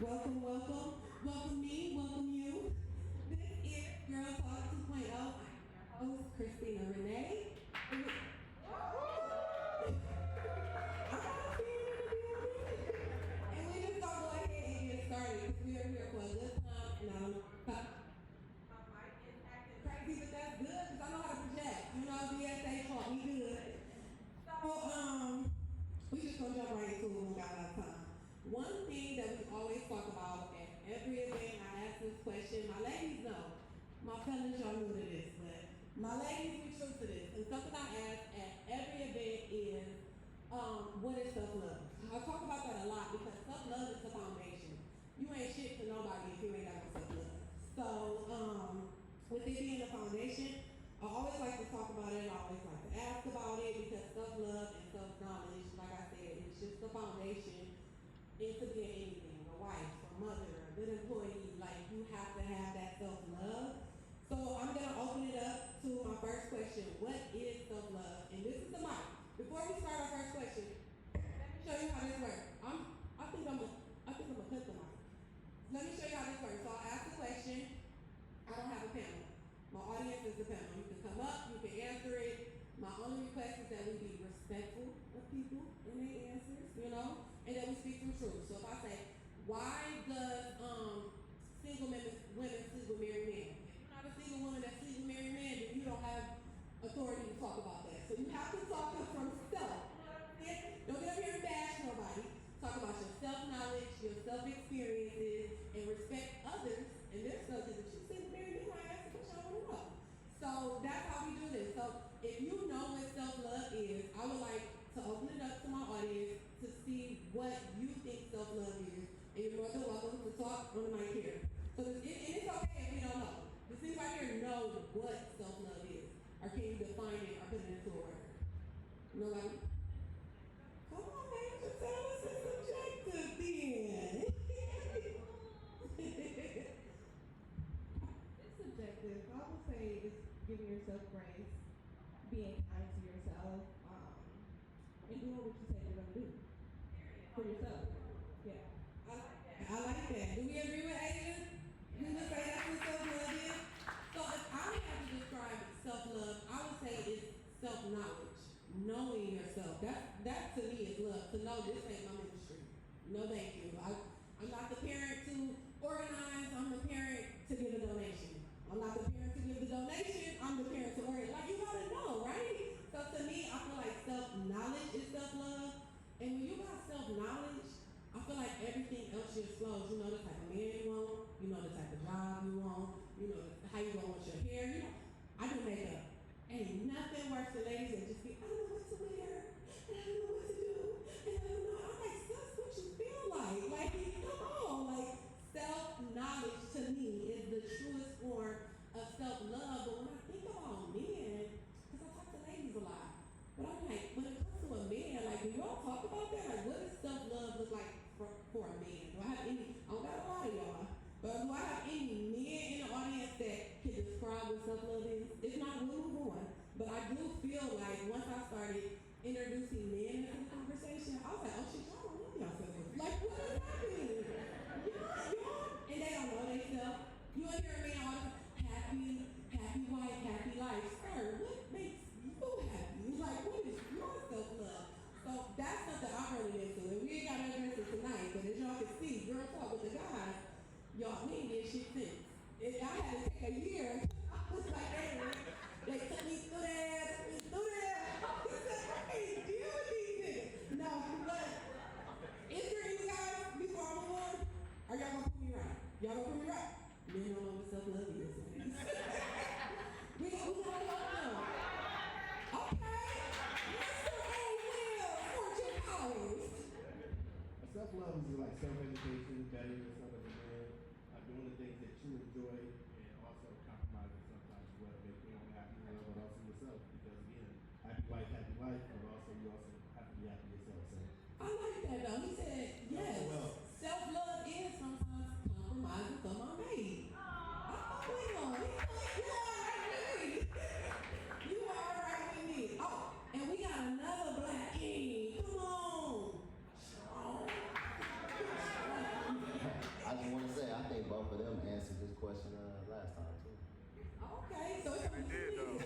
Welcome, welcome. Welcome me, welcome you. This is Girl Talk 2.0. I'm your host, Christina Renee. I got a feeling in the building. And we just gonna go ahead and get started because we are here for a good time. And my mic is acting crazy, but that's good because I know how to project. You know, DSA taught me good. So, we just gonna jump right into it when we got a lot of time. One thing that we always talk about at every event, I ask this question. My ladies know. My fellas, y'all new to this, but my ladies, we true to this. And something I ask at every event is, what is self-love? I talk about that a lot because self-love is the foundation. You ain't shit to nobody if you ain't got no self-love. So, with it being the foundation, I always like to talk about it. I always like to ask about it because self-love and self-knowledge, like I said, it's just the foundation into being anything, a wife, a mother, a good employee. Like, you have to have that self-love. So I'm gonna open it up to my first question. What is self-love? And this is the mic. Before we start our first question, let me show you how this works. I think I'm gonna cut the mic. Let me show you how this works. So I'll ask the question. I don't have a panel. My audience is the panel. You can come up, you can answer it. My only request is that we be respectful of people in their answers, you know, and that we speak some truth. So if I say, why does single women sleep with married men? If you're not a single woman that sleeps with married men, then you don't have authority to talk about that. So you have to talk from self. Don't get up here and bash nobody. Talk about your self-knowledge, your self-experiences, and respect others and their subjects. If you sleep with married men, I ask what y'all want to know. So that's how we do this. So if you know what self-love is, I would like to open it up to my audience to see what you think self-love is. And you're more than welcome to talk on the mic here. So and it's okay if you don't know. Does anybody here know what self-love is? Or can you define it or put it into a word? Nobody? Come on, man, just tell us it's subjective then. It's subjective. I would say it's giving yourself grace, being kind to yourself, and doing what you say you're going to do for yourself. Yeah. I like that. Do we agree with Asia? You would say that's what self-love is? So if I had to describe self-love, I would say it's self-knowledge. Knowing yourself. That to me is love. To know this ain't my ministry. No thank you. I'm not the parent to organize. I'm the parent to give a donation. I'm not the parent to give the donation. I'm the parent to organize. Like, you gotta know, right? So to me, I feel like self-knowledge is self-love. And when you got self-knowledge, I feel like everything else just flows. You know the type of man you want. You know the type of job you want. You know how you gonna want your hair. You know, I do makeup. Ain't nothing worse than ladies that just be, I don't know what to wear, and I don't know what to do, and I don't know. I'm like, that's what you feel like. Like, come on. Like, self-knowledge to me is the truest form of self-love. But when I think about men, because I talk to ladies a lot, but I'm like, when it comes to a man, like, do y'all talk about that? Like, what does self-love look like for a man? Do I have any, I don't got a lot of y'all. But do I have any men in the audience that can describe what self-love is? If not, we'll move on. But I do feel like once I started introducing men into the conversation, I was like, oh shit, y'all don't know y'all self-love. Like, what is happening? Y'all, and they don't know themselves. You will hear a man all the time, happy wife, happy life. Sir, what makes you happy? Like, what is your self-love? So that's something I'm really into. And we ain't got to address it tonight, but as y'all can see, Girl Talk with the guys, y'all, we ain't did shit since. I had to take a year. I was like, hey, they took me through that. He said, I can't deal with these niggas. No, but is there any guys before I move on? Are y'all gonna put me right? Y'all gonna put me right? Men don't know what self-love is. we gonna talk now. Okay. Mr. O'Neal, Fortune Powers. Self-love is like self-education, bettering yourself as a man, doing the things that you enjoy, and also compromising sometimes as well to make your own happy, but also yourself. Because again, happy life, but also you also have to be happy yourself. So I like that though. He said, yes, self-love is sometimes compromising for my baby. You are all right with me. Oh, and we got another black king. Come on. Strong. of them answered this question last time too. Okay, so it's a did, though.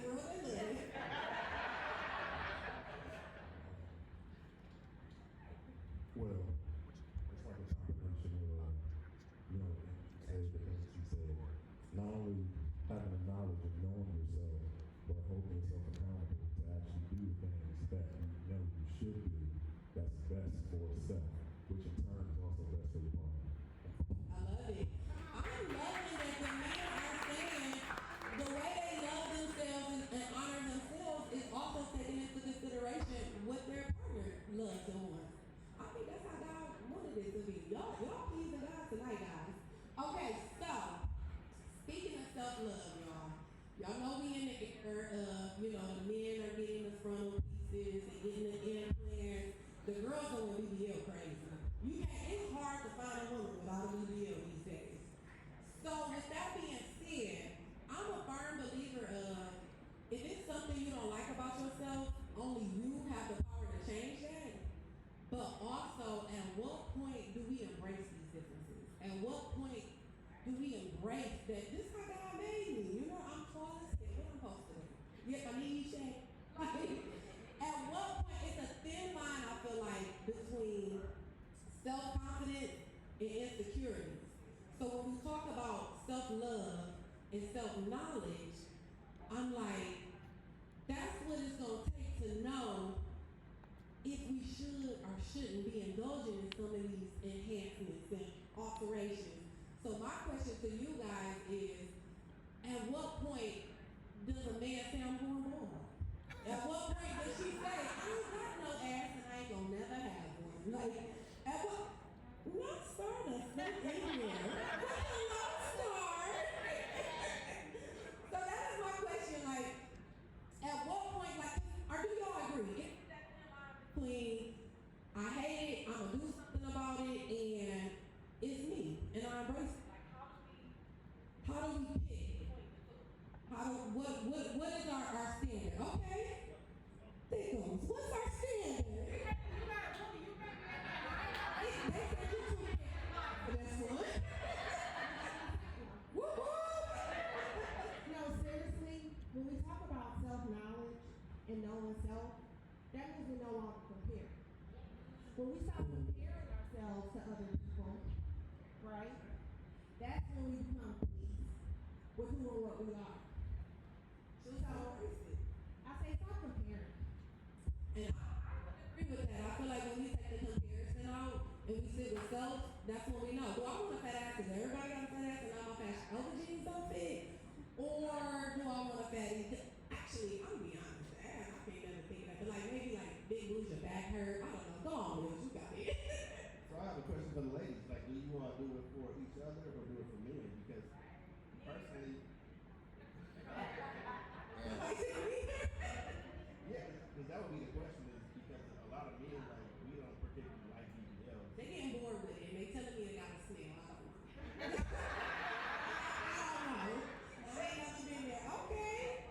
Well, it's like a combination of, you know, you said the things you said. Not only having the knowledge of knowing yourself, but holding yourself accountable to actually do the things that you know you should do that's best for self, which in turn is also best for your partner. I love it. I'm loving that the men are saying the way they love themselves and honor themselves is also taking into consideration what their partner loves and wants. I think that's how God wanted it to be. Y'all pleasing God tonight, guys. Okay, so speaking of self-love, y'all know we in the era of, the men are getting the frontal pieces and getting the implants. The girls are with BBL crazy. It's hard to find a woman without a BBL these days. So with that being said, I'm a firm believer of if it's something you don't like about yourself, only you have the power to change that. But also, at what point do we embrace these differences? At what point do we embrace that this is how God made me? I'm tall as hell. What I'm supposed to do? Yes, I need shake. At what point, it's a thin line, I feel like, between self-confidence and insecurities. So when we talk about self-love and self-knowledge, I'm like, that's what it's going to take to know if we should or shouldn't be indulging in some of these enhancements and alterations. So my question to you guys is, at what point does a man say I'm going bald? At what point does she say, I ain't got no ass and I ain't gonna never have one? Like, at what, not start us, not in here. Not start. So that is my question, like, at what point, like, or do y'all agree? Between I hate it, I'm gonna do something about it, and it's me, and I embrace it. How do we pick? What is our standard? Okay. Thickums, what's our standard? They said you too for this one. No, seriously, when we talk about self-knowledge and knowing self, that means we no longer compare. When we stop comparing ourselves to other people, right? That's when we become pleased with who and what we are. So I say stop comparing. And I would agree with that. I feel like when we take the comparison out and we sit with self, that's when we know. Do I want a fat ass because everybody got a fat ass and now my fashion over jeans don't fit? Or do I want a fatty? Actually, I'm gonna be honest, ass, I can't never think of that. But like maybe like big boobs, your back hurt. I don't know. Go on, Liz, you got it. So I have a question for the ladies. Like, do you want to do it for each other or do it for men? Because personally, yeah, because that would be the question is because a lot of men, like, we don't particularly like BBL. They getting bored with it and they telling me they got a smell. I don't know. I ain't never been there. Okay.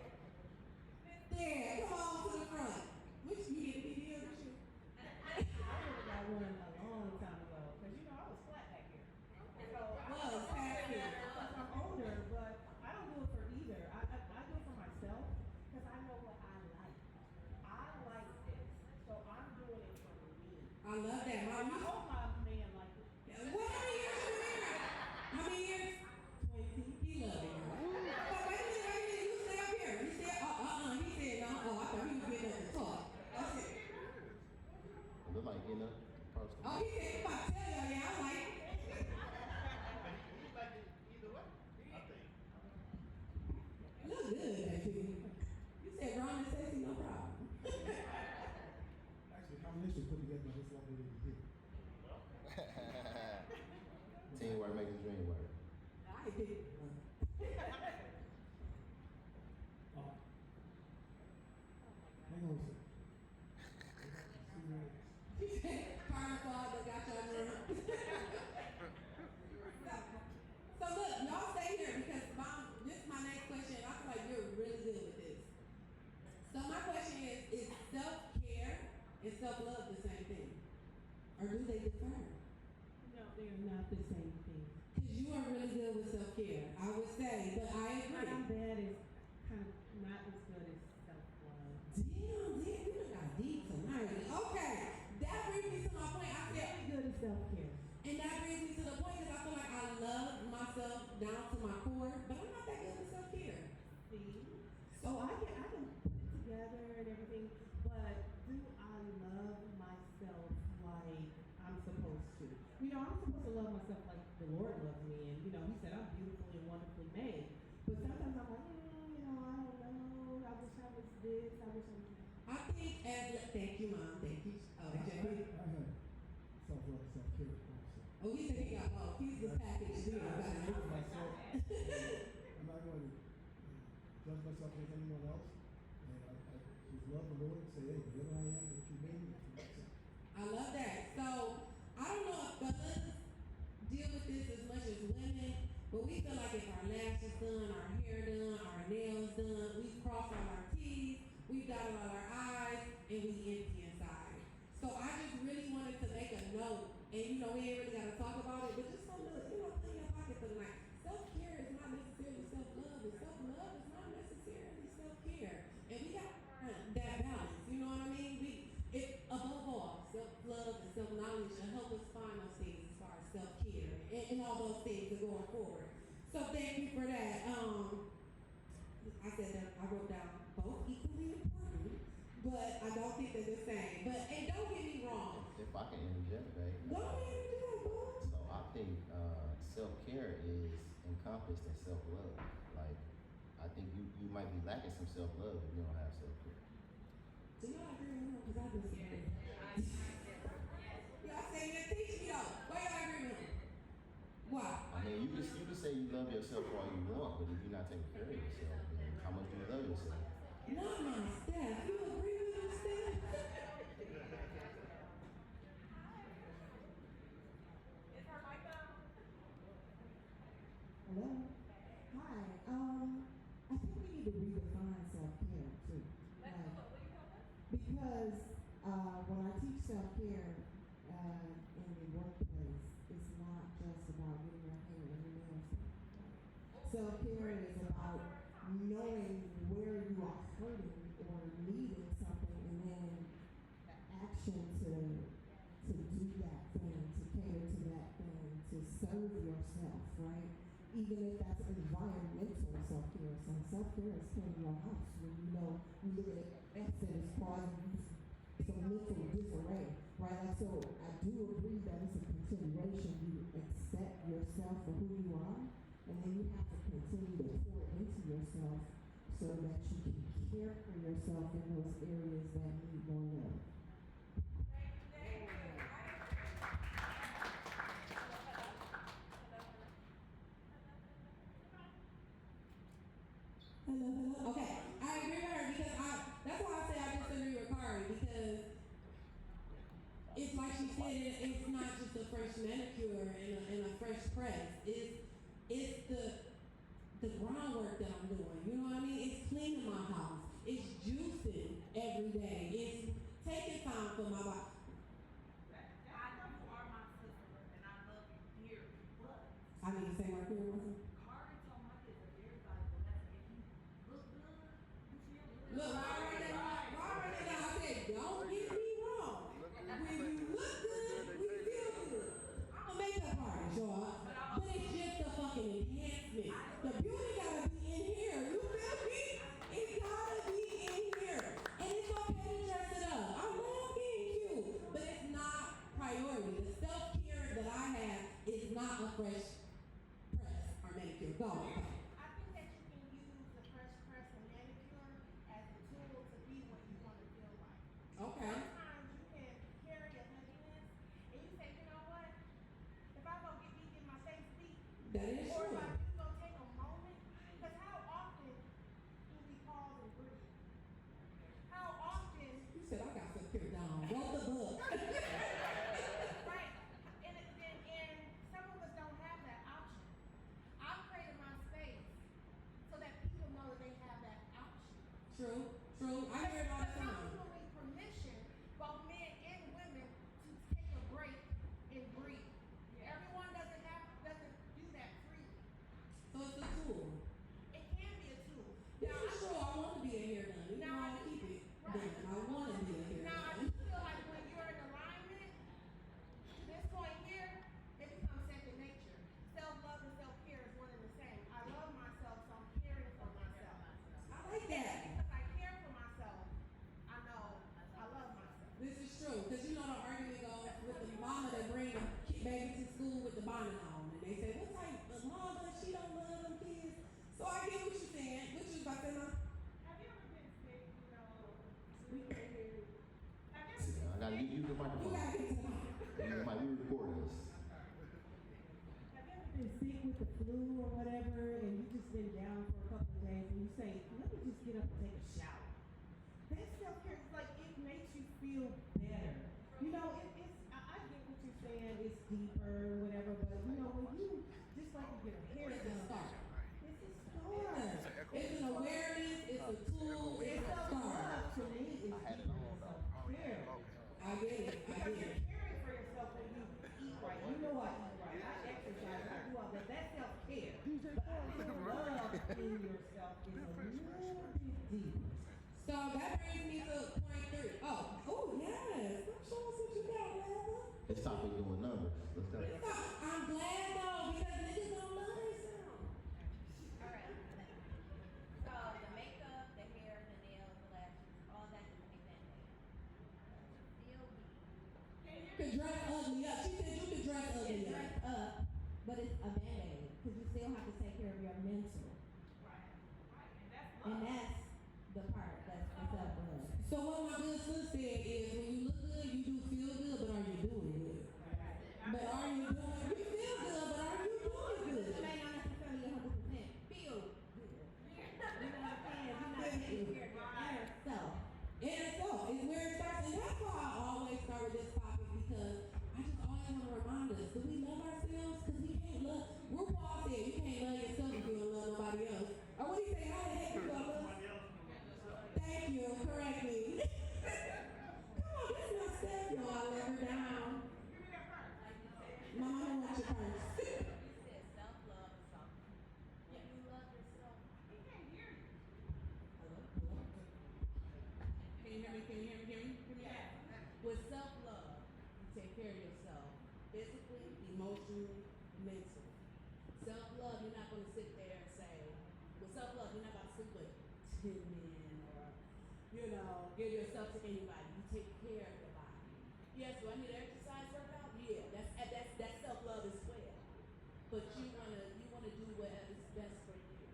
There, come on to the front. Which you get BBL this year? I would have got one a long time ago, because I was flat back here. So I'm older, but I don't do it for either. I do it for myself, because I know what I like. I like this, so I'm doing it for me. I love that, I Mom. hope my man like it. What are you doing? How many years? 20. He loves it, girl. But wait a minute, you stay up here. You stay, he said, no, I thought he was getting up to talk. That's it. It look like getting up personal. Oh, he said, if I tell you, yeah, I like it. He's like it either way, I think. You look good, actually. You said grown and sexy, no problem. Actually, a combination put together by this level of hit. Teamwork makes the dream work. I ain't picking one. Hang on a second. He said, carnival that got y'all room. So look, y'all stay here because this is my next question. I feel like you're really good with this. So my question is self-care and self-love the same thing? Or do they differ? No, they're not the same thing. Because you are really good with self-care, I would say, but I agree. I'm bad is kind of not as good as self-love. Damn, you done got deep tonight. Okay, that brings me to my point. I said, Very good at self-care. and that brings me to the point because I feel like I love myself down to my core, but I'm not that good at self-care. See? So I can put it together and everything, but do I love myself like I'm supposed to? You know, I'm supposed to love myself like the Lord loves me, and you know, He said I'm beautifully and wonderfully made. But sometimes I'm like, you know, I don't know. I wish I was this. I wish I was that. I think thank you, Mom. Thank you. Oh, I JP. have self-love, self-care also. Oh, he said he got both. He's the package deal. I look at myself. I'm not going to judge myself as anyone else. And I just love the Lord and say, hey, whatever I am, what you made me, that's who I am. I love that. So I don't know if fellas deal with this as much as women, but we feel like if our lashes done, our hair done, our nails done, we've crossed all our T's, we've dotted all our I's, and we empty inside. So I just really wanted to make a note, and you know, we ain't really gotta talk about it, but just something to, put in your pocket for the night. Self-care is not necessarily self-love, and self-love is not necessarily self-care. And we gotta find that balance, you know what I mean? Above all, self-love and self-knowledge should help us find those things as far as self-care and all those things are going forward. So thank you for that. I said that I wrote down both equally important, but I don't think they're the same. And don't get me wrong. If I can interject, right? Go ahead and do that, boy. So I think self-care is encompassed in self-love. Like, I think you might be lacking some self-love if you don't have self-care. Do y'all agree with him? Because I disagree. Y'all say you're teaching me though. Why y'all agree with him? Why? I mean, you can say you love yourself all you want, but if you're not taking care of yourself, then how much do you love yourself? Not my Steph. You agree with him, Steph? Hello? Hi. I think we need to redefine self-care too. Because when I teach self-care in the workplace, it's not just about getting your hair and your nails done. Self-care is about knowing where you are hurting or needing something, and then action to do that thing, to cater to that thing, to serve yourself, right? Even if that's environmental self-care. So self-care is cleaning your house when you know you look at X and it's causing you some mental disarray, right? Like, so I do agree that it's a continuation. You accept yourself for who you are, and then you have to continue to pour into yourself so that you can care for yourself in those areas that need more love. Hello. Okay, I agree with her because that's why I say I disagree with Kari because it's like she said, it's not just a fresh manicure and a fresh press. It's the groundwork that I'm doing. You know what I mean? It's cleaning my house. It's juicing every day. It's taking time for my body. I need to say my career wasn't. Look, why right now, I said, don't get me wrong. When you look good, we feel good. I'm a makeup artist, y'all. But it's just a fucking enhancement. The beauty gotta be in here. You feel me? It gotta be in here. And it's okay to dress it up. I love being cute, but it's not priority. The self-care that I have is not a fresh press or manicure. Go on. I think that you can use the fresh press and manicure as a tool to be what you want to feel like. Okay. Sometimes you can carry a heaviness and you say, you know what? If I go get my face beat, That is or true. if I do go take a moment, because how often do we pause and breathe? How often? You said I got self-care down. Wrote the book. Right. And some of us don't have that option. I've created my space or whatever, and you just been down for a couple of days, and you say, let me just get up and take a shower. That self-care is like, it makes you feel better. You know, I get what you're saying, it's deeper, whatever, but you know, when you, just like you get a haircut, It's a start. it's a start. It's an awareness, it's a tool, it's It's a a start. love to me, it's self-care. I get it, I Because get you're it. caring for yourself when you eat right. You know I eat right. I exercise, I do all that. That's self-care. But I think love in yourself is a little bit deeper. So that brings me to point 3. Oh yes. Show us what you got, Lava. This topic doing numbers. Let's go. I'm glad though, because niggas don't love themselves. Alright. So the makeup, the hair, the nails, the lashes, all that can make that day. Feel me. You can dress ugly up. She said you can dress It's ugly up. dressed up, but it's a band-aid, because you still have to take care of your mental. And that's the part that's the self-love. So what my good sis said is when you look good, you do feel good, but are you doing good? But are you doing, you feel good, but are you doing You good? may not necessarily 100% feel good. You know what I'm saying? You're not taking care of your inner self. Inner self is where it starts, and that's why I always start with this topic, because I just always want to remind us, do we love ourselves? Because we can't love, RuPaul said you can't love yourself if you don't love nobody else. Or what do you say, how the heck you love us? Thank you, correct me. Come on, that's my step, y'all, I let her down. Mama, I want your purse. You said self-love is something. When you love yourself, he can't hear you. Can you hear me? Can you hear me? Hear me? Hear me? Yeah. With self-love, you take care of yourself physically, Emotionally, mentally. self-love, you're not going to sit there and say, with self-love, you're not going to sleep with 10 men or, give yourself to anybody. You take care of your body. Yes, do I need to exercise, work out? Yeah, that's self-love as well. But you wanna do whatever is best for you.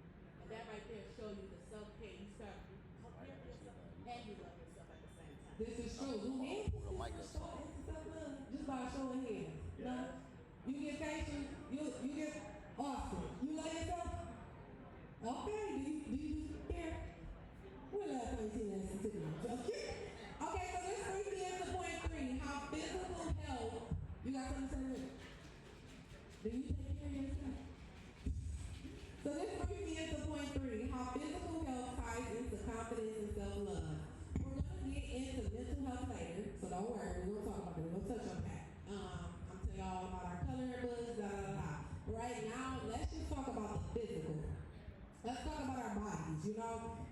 And that right there show you the self-care. You start to take care of yourself and you love yourself at the same time. This is true. Who hands Hold the mic up. just by showing hands. No? You get patient, you get awesome. You love yourself? Okay, do you care? When last time you seen that statistic? Okay, so this brings me into point 3, how physical health, you got something to say? Do you take care of yourself? So this brings me into point 3, how physical health ties into confidence and self-love. We're gonna get into mental health later, so don't worry, we're gonna talk about it, we're gonna touch on that. I'm telling y'all about our coloring books, Right now, let's just talk about the physical. Let's talk about our bodies,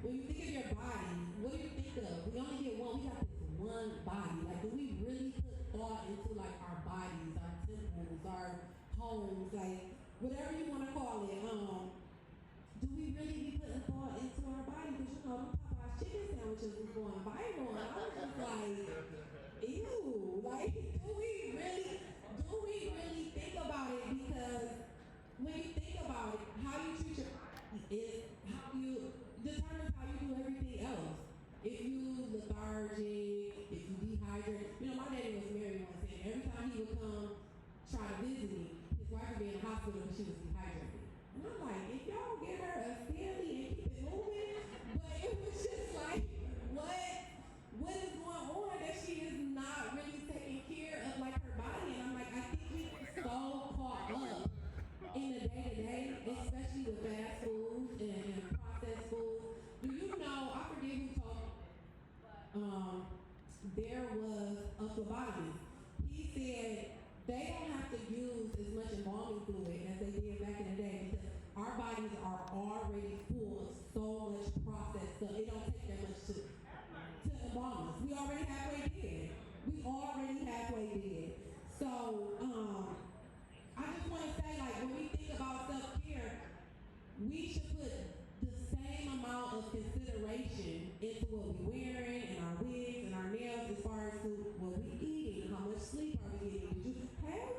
When you think of your body, what do you think of? We only get one, we got this one body. Like, do we really put thought into, like, our bodies, our temples, our homes, like, whatever you want to call it, do we really be putting thought into our body? Because, them Popeye's chicken sandwiches was going viral, and I was just like, ew, like, do we really think about it? Because when you think about it, how you treat your body is how you determines how you do everything else. If you lethargic, if you dehydrate, my daddy was married once, and every time he would come try to visit me, his wife would be in the hospital and she was dehydrated. And I'm like, if y'all get her a Stanley and keep it moving, but it was just like, what is going on that she is not really taking care of like her body? And I'm like, I think we get so caught up in the day-to-day, especially with fast foods and processed foods. Do you know, I forget who told, there was a phlebotomist. He said they don't have to use as much embalming fluid as they did back in the day because our bodies are already full of so much processed stuff. It don't take that much to embalm us. We already halfway dead. So, I just want to say, like, when we think about self-care, we should put the same amount of consideration into what we're wearing and our wigs and our nails as far as to what we eating, how much sleep are we getting. Did you put your,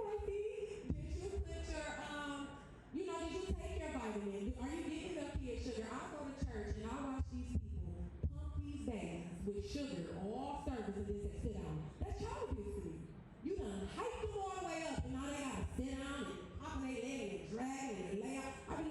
did you take your vitamin? Are you getting enough kid sugar? I go to church and I watch these people pump these bags with sugar all service and then say, sit down. That's child abuse to me. You done hike them all the way up and now they gotta sit down and pop their leg and drag it and lay out. I be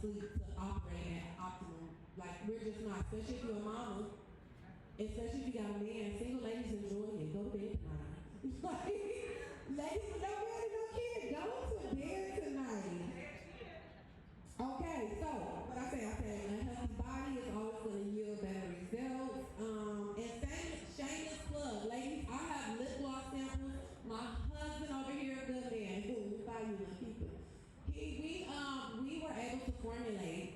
sleep to operate at optimum. Like, we're just not, especially if you're a mama, especially if you got a man. Single ladies enjoy it. Go to bed tonight. Like, ladies with no man and no kid, go to bed tonight. Okay, so what I said, a healthy body is always going to yield better results. And shameless plug, ladies, I have lip gloss samples. My husband over here, good man, who buy you one, keep it. We were able to formulate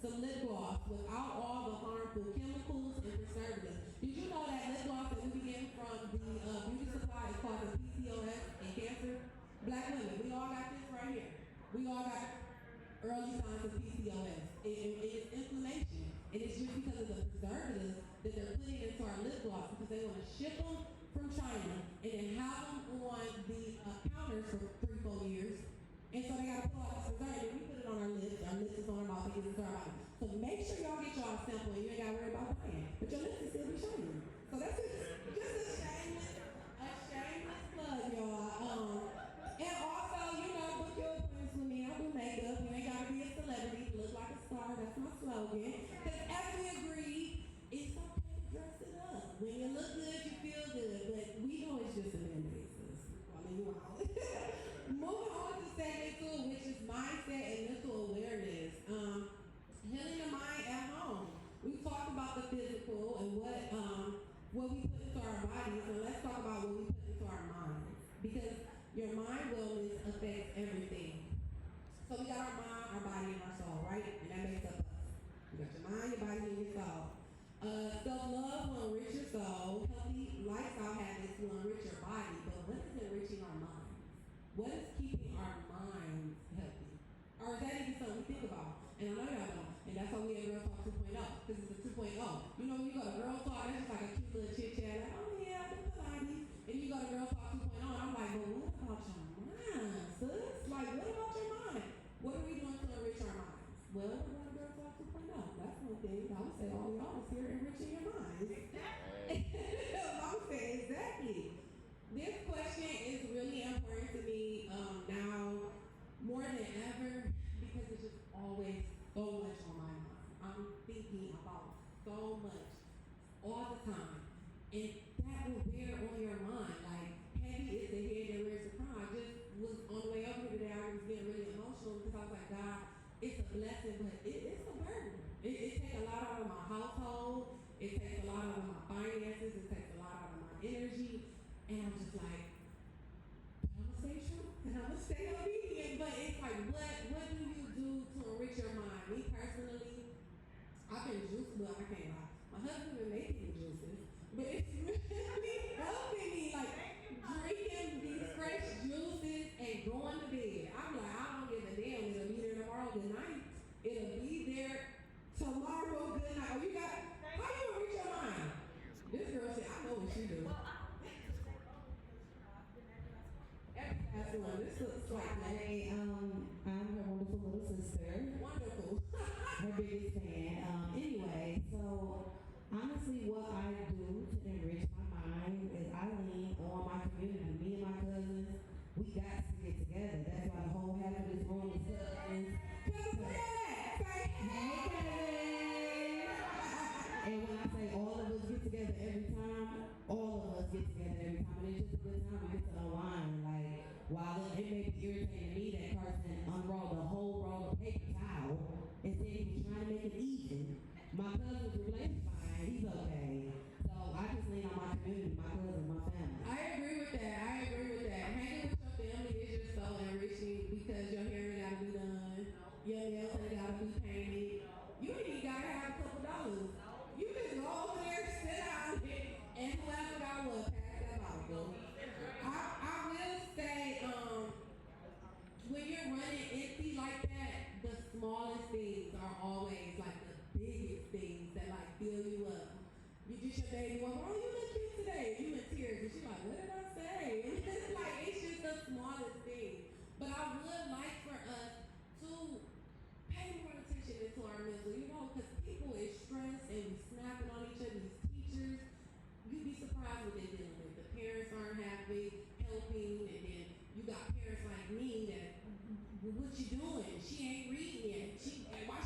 some lip gloss without all the harmful chemicals and preservatives. Did you know that lip gloss that we be getting from the beauty supply is called the PCOS and cancer? Black women, we all got this right here. We all got early signs of PCOS. It's inflammation. And it's just because of the preservatives that they're putting into our lip gloss because they want to ship them from China and then have them on the counters for 3-4 years. And so they got to put all this preservative. We put it on our lips is on our mouth, it gets into our body. So make sure y'all get y'all a sample and you ain't got to worry about buying. But your lips will still be shining. So that's just a shameless plug, y'all. And also, book your appointments with me. I do makeup. You ain't got to be a celebrity to look like a star. That's my slogan. Because as we agreed, it's okay to dress it up. When you look good, you feel good. But we know it's just a band-aid, sis. I mean, you out. Moving on to segment 2, which is mindset and mental awareness. Healing the mind at home. We talked about the physical and what we put into our bodies, and let's talk about what we put into our minds. Because your mind wellness affects everything. So we got our mind, our body, and our soul, right? And that makes up us. You got your mind, your body, and your soul. Self-love will enrich your soul. Healthy lifestyle habits will enrich your body. But what is enriching our minds? What is keeping our minds healthy? Or is that even something we think about? And I know y'all don't. And that's why we at Girl Talk 2.0. This is the 2.0. You know, when you go to Girl Talk, that's just like a cute little chit chat. Like, oh yeah, I do Pilates. And you go to Girl Talk 2.0, and I'm like, well, what about your mind, sis? Like, what about your mind? What are we doing to enrich our minds? Well, we're going to Girl Talk 2.0. That's one thing. I would say all of y'all is here enriching your minds. I would say exactly. This question is really important to me now more than ever because it's just always so much on my mind. I'm thinking about so much all the time. And that will bear on your mind. Like, heavy is the head that wears the crown. I just was on the way over here today. I was getting really emotional because I was like, God, it's a blessing, but it's a burden. It takes a lot out of my household. It takes a lot out of my finances. It takes a lot out of my energy. And I'm just like, but I'm going to stay true and I'm going to stay obedient. But it's like, what do you do to enrich your mind? Me personally, I've been juiced, but I can't lie. My husband been making me juices, but it's really helping me, like drinking these fresh juices and going to bed. I'm like, I don't give a damn. It'll be there tomorrow. Good night. It'll be there tomorrow. Good night. Oh, how you enrich your mind? This girl said, I know what she do. That's one. This looks like Hey, I'm her wonderful little sister. wonderful. Her biggest fan. Anyway, so honestly, what I do to enrich my mind is I lean on my community. Me and my cousins, we got to get together. That's why the whole half of this room is cousins. Hey, cousins! And when I say all of us get together every time, all of us get together every time. And it's just a good time. We get to unwind. Like, while it may be irritating to me that Carson unrolled a whole roll of paper towel and said he was trying to make it even, my cousin was replaced fine. He's okay. So I just lean on my community, my cousins, my family. I agree with that. Hanging with your family is just so enriching because your hair ain't gotta be done, your nails ain't gotta be painted. You ain't even gotta have a couple dollars. You just go over there, sit down, and whoever got what, pass that bottle. I will say, when you're running empty like that, the smallest things are always like the biggest things that like fill you up. You just your baby, well, oh, you look cute today. You in tears, and she's like, what did I say? It's like, it's just the smallest thing. But I would like for us to pay more attention into our mental, because people is stressed and we snapping on each other, these teachers. You'd be surprised what they're dealing with. The parents aren't happy, helping, and then you got parents like me that, what you doing? She ain't reading yet. Why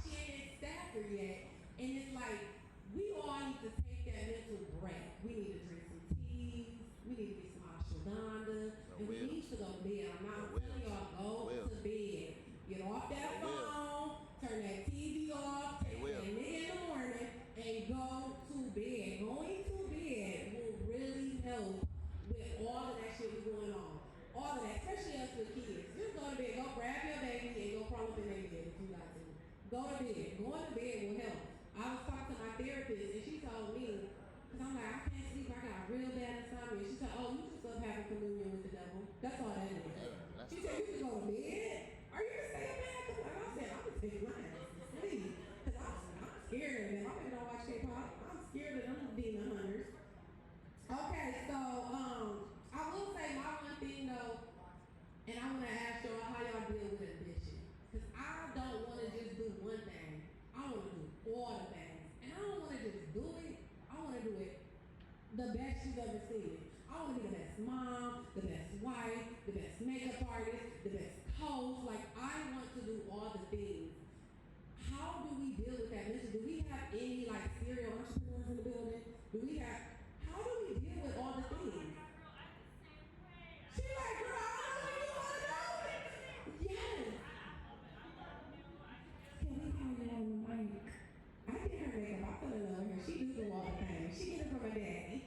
to bed. Going to bed will help. I was talking to my therapist and she told me, because I'm like, I can't sleep, I got real bad insomnia. She said, oh, you just love having communion with the devil. That's all that is. She said, you can go to bed. Are you gonna stay up bed? I said, I'm gonna take my ass to sleep. Because I'm scared of them. My baby don't watch K-pop. I'm scared of them demon hunters. Okay, so I will say my one thing though, and I want to ask y'all how y'all deal with ambition. Because I don't want to just do one thing. I want to do all the things. And I don't want to just do it. I want to do it the best you've ever seen. I want to be the best mom, the best wife, the best makeup artist, the best coach. Like, I want to do all the things. How do we deal with that mission? Do we have any like serial entrepreneurs in the building? How do we deal with all the things? She like, girl, I don't know what you want to do. Yes. Can we call you on the mic? I did her makeup. I fell in love with her. She do all the things. She get it from her daddy.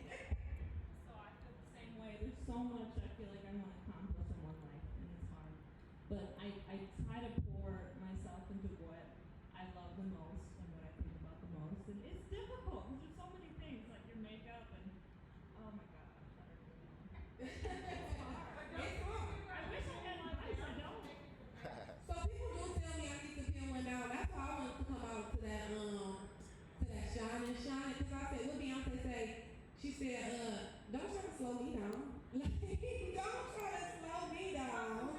So I feel the same way. There's so much I feel like I want to accomplish in one life, and it's hard. But I try to pour myself into what I love the most and what I think about the most. And it's difficult because there's so many things like your makeup and oh my god, It's hard. I wish I had advice. I don't. So people do tell me I need to pin one down. That's why I wanted to come out to that shine and shine. Because I said, what Beyonce say? She said, don't try to slow me down. Like, don't try to slow me down.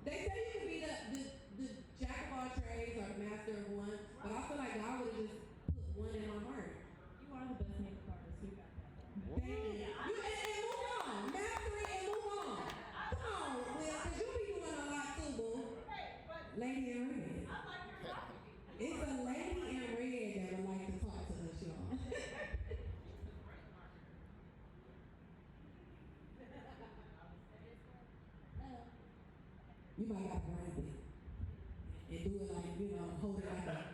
They say you can be the jack of all trades or the master of one, but I feel like God would have just put one in my heart. You are the best makeup artist. You got that. Thank you. And move on. Master it and move on. Come on, Will, because you be doing a lot too, boo. Lady in red. It's a lady in red that would like to talk to us, y'all. You might have to grab it and do it like, hold it like a hug.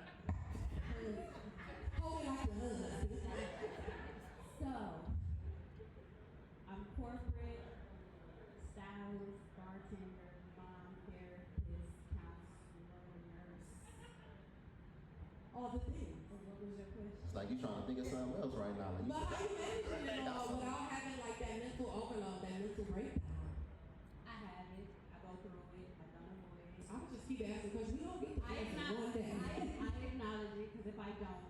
So, I'm corporate, stylist, bartender, mom, therapist, counselor, nurse. All the things. So what was your question? It's like you trying to think of something else right now. Like, But how you managing it all without having like that mental overload, that mental breakdown? I have it. I go through it. I don't avoid it. I would just keep asking because we don't get to answer one day. I acknowledge it because if I don't,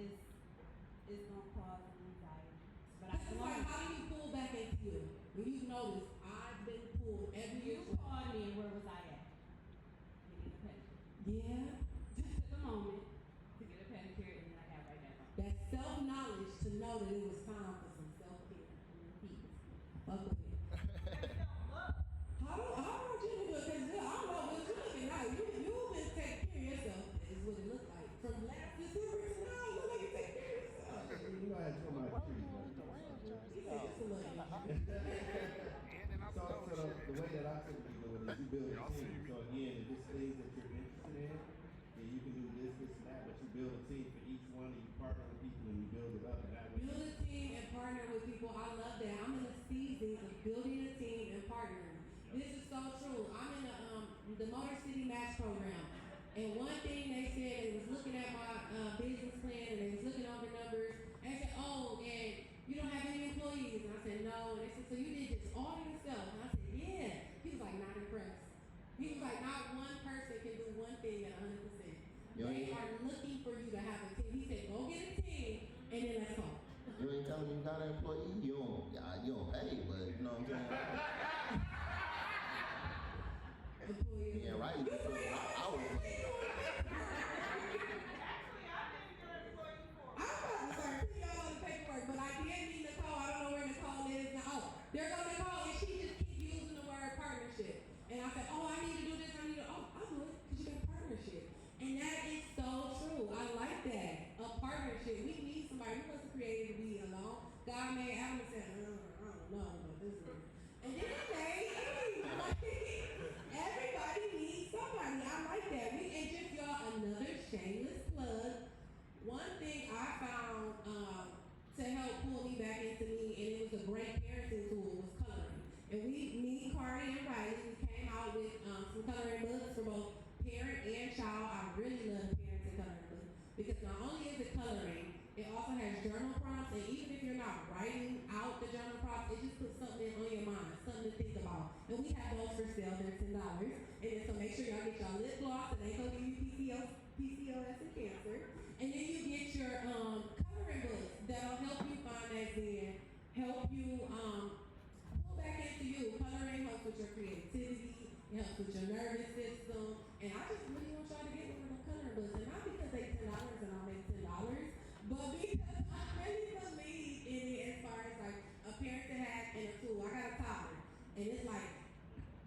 it's gonna cause anxiety. But I It's like, how do you pull back into you? When you notice, I've been pulled every year. You called me and where was I at? Getting a pedicure. Yeah. Just took a moment to get a pedicure and then I got right back on. That self-knowledge to know that it was time for some self-care. Fuck with it. How do I want you to do it? Because I don't know what you're looking like. You've been taking care of yourself, is what it looks like. From last December to now, you look like you take care of yourself. You know I had to come out trees, He said just a little. So the way that I typically do it is you build a team. So again, if it's things that you're interested in, then you can do this, and that, but you build a team for each one and you partner with people and you build it up. And that way, Build a team and partner with people. I love that. I'm in the season of building a team and partnering. This is so true. I'm in the Motor City Match program. And one thing they said, they was looking at my business plan and they was looking over numbers and they said, oh, and you don't have any employees. And I said, no. And they said, so you did this all yourself? And I said, yeah. He was like, not impressed. He was like, not one person can do one thing at 100%. They are looking for you to have a team. He said, go get a team and then let's talk. you ain't telling me you got an employee. You don't pay, but you know what I'm saying? Employees. Yeah, right. You pay I was I'm about to start putting y'all on the paperwork, but I did meet Nicole. I don't know where Nicole is now. Oh, there goes Nicole, and she just keeps using the word partnership. And I said, oh, I need to do this, I'll do it, because you got a partnership. And that is so true. I like that. A partnership. We need somebody. We wasn't created to be alone. God made Adam and said, I don't know about this one. And then he made Eve. Everybody needs somebody. I like that. And just y'all, another shameless plug. One thing I found to help pull me back into me, and it was a great parenting tool, was coloring. And me, Cardi, and Riley, we came out with some coloring books for both parent and child. I really Because not only is it coloring, it also has journal prompts, and even if you're not writing out the journal prompts, it just puts something on your mind, something to think about. And we have those for sale, they're $10. And then so make sure y'all get your lip gloss, and they gonna give you PCOS and cancer. And then you get your coloring books that'll help you find that zen, help you pull back into you. Coloring helps with your creativity, it helps with your nervous system. And I just really want y'all to get one of them coloring books. And not because they $10 and I'll make $10, but because I really believe in it as far as like a parent to have and a tool. I got a toddler, and it's like,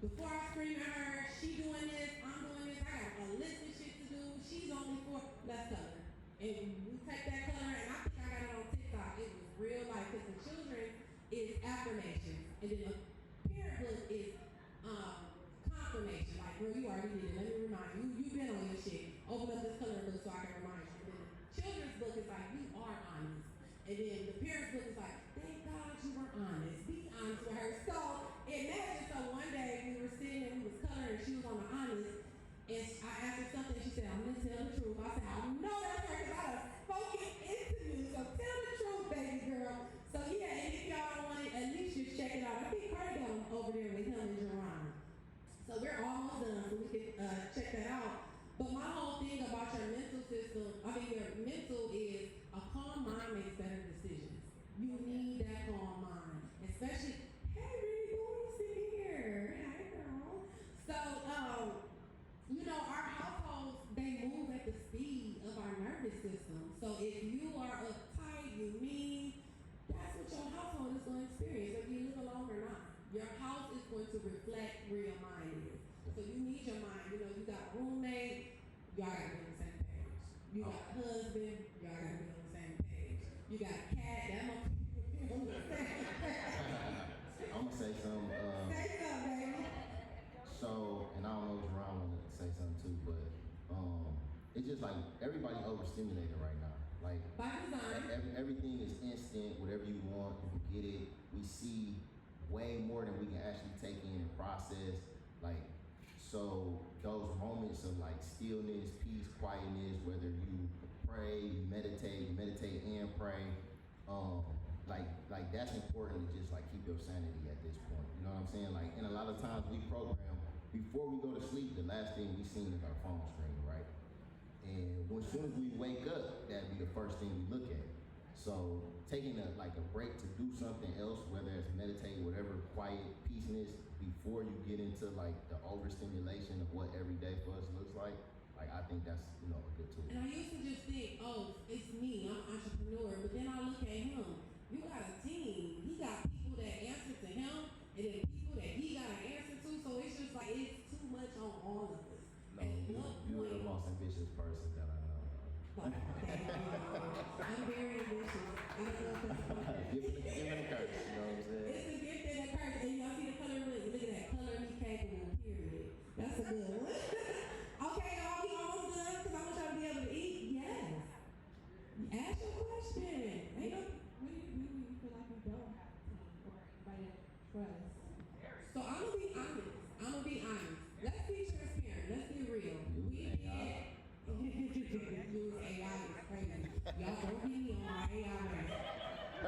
before I scream at her, she doing this, I'm doing this, I got a list of shit to do, she's only 4, let's color. And we take that color, and I think I got it on TikTok, it was real life, because the children is affirmations, and then the parent book is confirmation, like, girl, you already did it, let me remind you, you've been on your shit, open up this coloring book so I can remind you. And then the children's book is like, you are honest. And then the parents' book is like, thank God you were honest. Be honest with her. So imagine, so one day we were sitting and we was coloring, she was on the honest, and I asked her something, she said, I'm gonna tell the truth. I said, I know that's her because I done spoken into you. So tell the truth, baby girl. So yeah, and if y'all don't want it, at least just check it out. I think Cardi got them over there with him and Jerron. So we're almost done, so we can check that out. But my whole thing about your mental system, your mental is a calm mind makes better decisions. You need that calm mind, especially, hey, Rudy, boy, sitting here. Hey, girl. So, our households, they move at the speed of our nervous system. So if you are uptight, you mean, that's what your household is going to experience, whether you live alone or not. Your house is going to reflect where your mind is. So you need your mind. You got a roommate, y'all gotta be on the same page. You got a husband, y'all gotta be on the same page. You got a cat, that must be on the same page. I'm gonna say something. Say something, baby. So, and I don't know if Jerron wanted to say something too, but it's just like everybody overstimulated right now. Like by design, everything is instant. Whatever you want, you can get it. We see way more than we can actually take in and process. Like, so those moments of like stillness, peace, quietness, whether you pray, you meditate and pray, like that's important to just like keep your sanity at this point. You know what I'm saying? Like, and a lot of times we program before we go to sleep, the last thing we seen is our phone screen, right? And as soon as we wake up, that'd be the first thing we look at. So taking a break to do something else, whether it's meditate, whatever, quiet, peaceness, before you get into like the overstimulation of what every day for us looks like I think that's a good tool. and I used to just think, oh, it's me, I'm an entrepreneur, but then I look at him. You got a team. He got people that answer to him, and then people that he got to answer to. So it's just like it's too much on all of us. No, you're the most ambitious person that I know. I'm very ambitious. I don't know if that's Give it a curse, you know what I'm saying? It's a gift and a curse. And y'all see the color ring. Look at that. Color me capable, period. That's a good one. Okay, y'all, we almost done because I want y'all to be able to eat. Yes. Ask your question. Ain't no. When do you feel like you don't have a team or anybody that trust? So I'm gonna be honest. Let's be transparent. Let's be real. We did. Use AI is crazy. Y'all don't get me on my AI rant.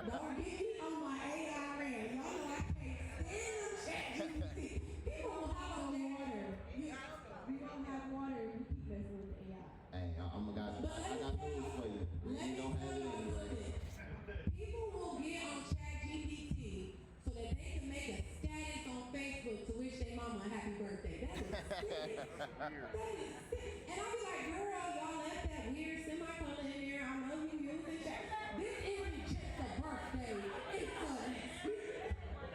Don't get me on my AI rant. Y'all know I can't stand them ChatGPT. People will have on water. We don't have water if you keep messing with the AI. Hey, I got news for you. We don't have it anyway. People will get on ChatGPT so that they can make a status on Facebook to wish their mama a happy birthday. That is sick. That is sick. And I'll be like, girl, y'all left that weird semicolon in there. I know you use it. This isn't just a birthday. It's a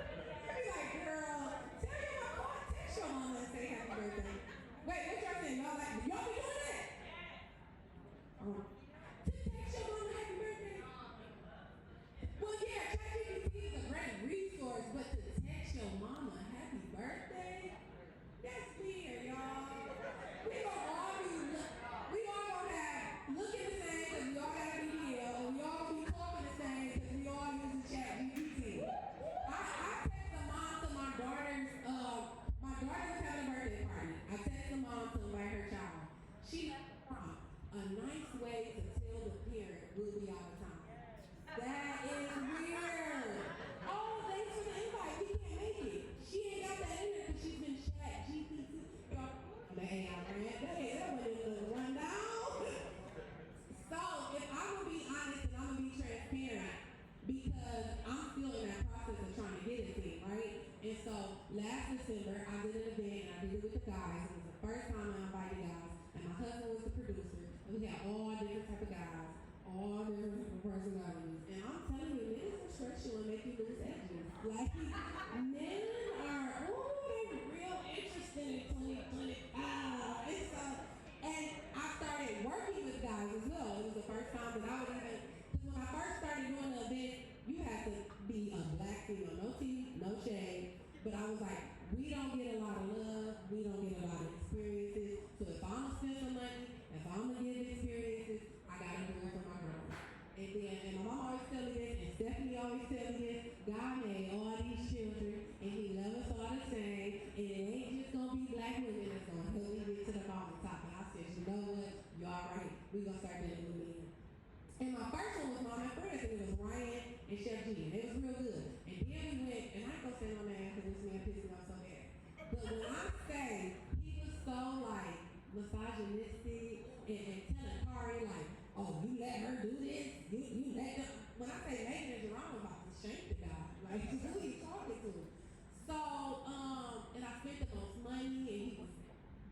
I be like, girl, tell your mama, text your mama and say happy birthday. Wait, what y'all saying? Y'all be doing that? To text your mama happy birthday? Well, yeah, ChatGPT is a great resource, but to text your mama happy birthday? That's weird, y'all. We all gonna have looking the same because we all gotta be here, and we all be talking the same because we all using ChatGPT. I text the mom to my daughter was having a birthday party. I text the mom to invite her child. She left a prompt, a nice way first time I invited guys, and my husband was the producer, and we had all different type of guys, all different type of personalities. And I'm telling you, men will stress you and make you lose edges. Like, men are, they're real interested in 2025. And I started working with guys as well. It was the first time that I would even, because when I first started doing the event, you had to be a black female, no tea, no shade. But I was like, we don't get a lot of love, we don't get a lot of experiences. So if I'm gonna spend some money, if I'm gonna give experiences, I gotta do it for my girls. And my mom always tell me this, and Stephanie always tell me this, God made all these children, and he loves us all the same, and it ain't just gonna be black women that's gonna help me get to the bottom top. And I said, you know what, you all right, we gonna start dealing with men. And my first one was Mom and Friends, and it was Ryan and Chef G, and it was real good. And then we went, and I ain't gonna say no man, because this man pissed me off so bad. But when I say he was so like misogynistic and telling Kari like, oh, you let her do this, you let them. When I say Megan and Jerome, I'm about to shame the guy. Like, who are you talking to? So, and I spent the most money, and he was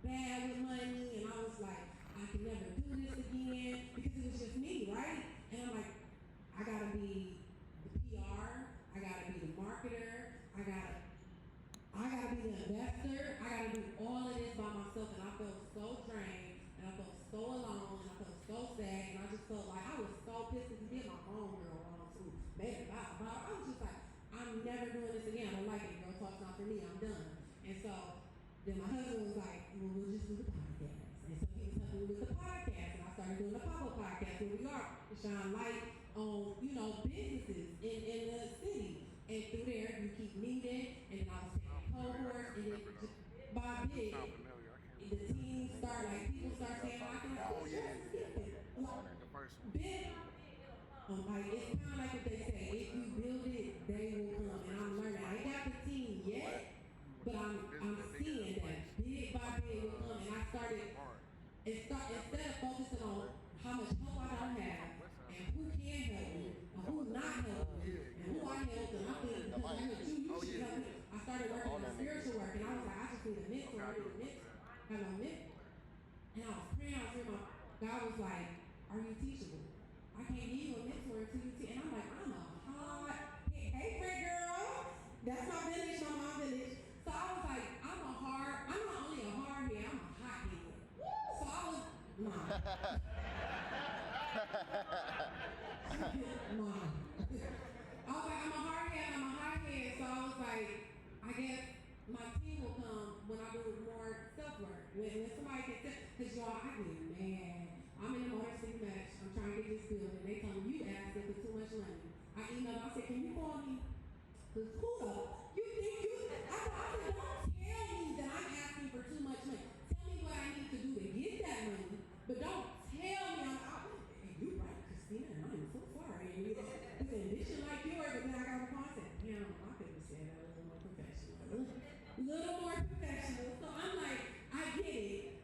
bad with money, and I was like, I can never do this again, because it was just me, right? And I'm like, I gotta be the PR, I gotta be the marketer, I gotta be the investor, I gotta do all of this by myself, and I felt so drained, and I felt so alone, and I felt so sad, and I just felt like I was so pissed because he did my homegirl wrong too. Man, I was just like, I'm never doing this again. I don't like it. Girl talk's not for me. I'm done. And so then my husband was like, well, we'll just do the podcast. And so he was helping me with the podcast, and I started doing the pop-up podcast where we are to shine light on, businesses in the city. And through there, you keep meeting, and then I was taking cohorts, and then just by big, the team start, like, people start saying, I can big. Like, it's kind of like what they say, if you build it, they will come. And I'm learning. I ain't got the team yet, but I'm seeing that big by big will come. And I started, instead of focusing on how much help I don't have, and who can help me, and who's not helping me, and who I help, and I think, because I heard you should help me. I started working on spiritual work, and I was like, I just need a mentor, I have no mentor. And I was praying, I was hearing God was like, are you teachable? I can't give you a mentor until you teach. And I'm like, I'm a hot, hey, Fred girl, that's my village, my mom village. So I was like, I'm not only a hard head, I'm a hot head. So I was, Mom. I was like, I'm a hard head, I'm a hot head. So I was like, I guess my team will come when I do more self-work. When somebody can tell, because y'all, I get mad. I'm in the Motor City match, I'm trying to get this building, and they tell me, you asked them for too much money. I emailed, I said, can you call me? Because who though? You think I said, don't tell me that I'm asking for too much money. Tell me what I need to do to get that money, but don't tell me you're right, Christina, and I'm so sorry. And you said, this should like yours, but then I got a call and said, I could have said that a little more professional. So I'm like, I get it.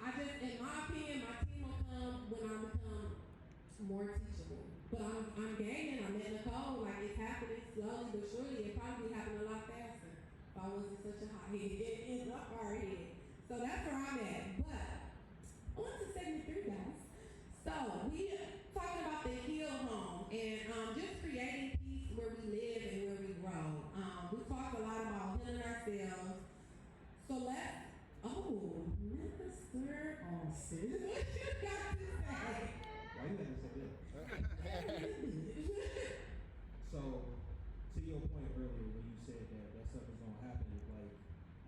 I just, in my opinion, my team will come when I become more teachable. But I'm gaining, I'm at Nicole, like it's happening slowly but surely. It probably happened a lot faster if I wasn't such a hot head and a hard head. So that's where I'm at. But on to segment 3, guys. So we talking about the heal home and just creating peace where we live and where we grow. We talked a lot about healing ourselves. So let's Minister Austin, what you got to say? Why you gotta say that? So, to your point earlier when you said that stuff is gonna happen, like,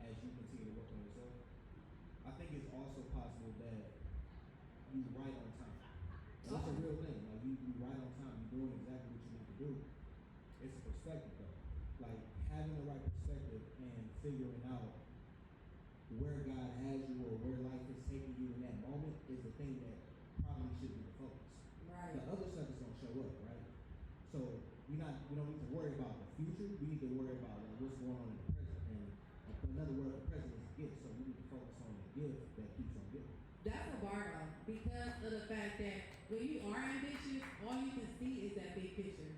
as you continue to work on yourself, I think it's also possible that you right on time. And that's a real thing. Like, you right on time, you're doing exactly what you need to do. It's a perspective, though. Like, having the right perspective and figuring out where God has you or where life is taking you in that moment is the thing that probably should be the focus. Right. The other stuff is gonna show up, right? So we don't need to worry about the future. We need to worry about like what's going on in the present. And another word for present is gift. So we need to focus on the gift that keeps on giving. That's a bar though, because of the fact that when you are ambitious, all you can see is that big picture.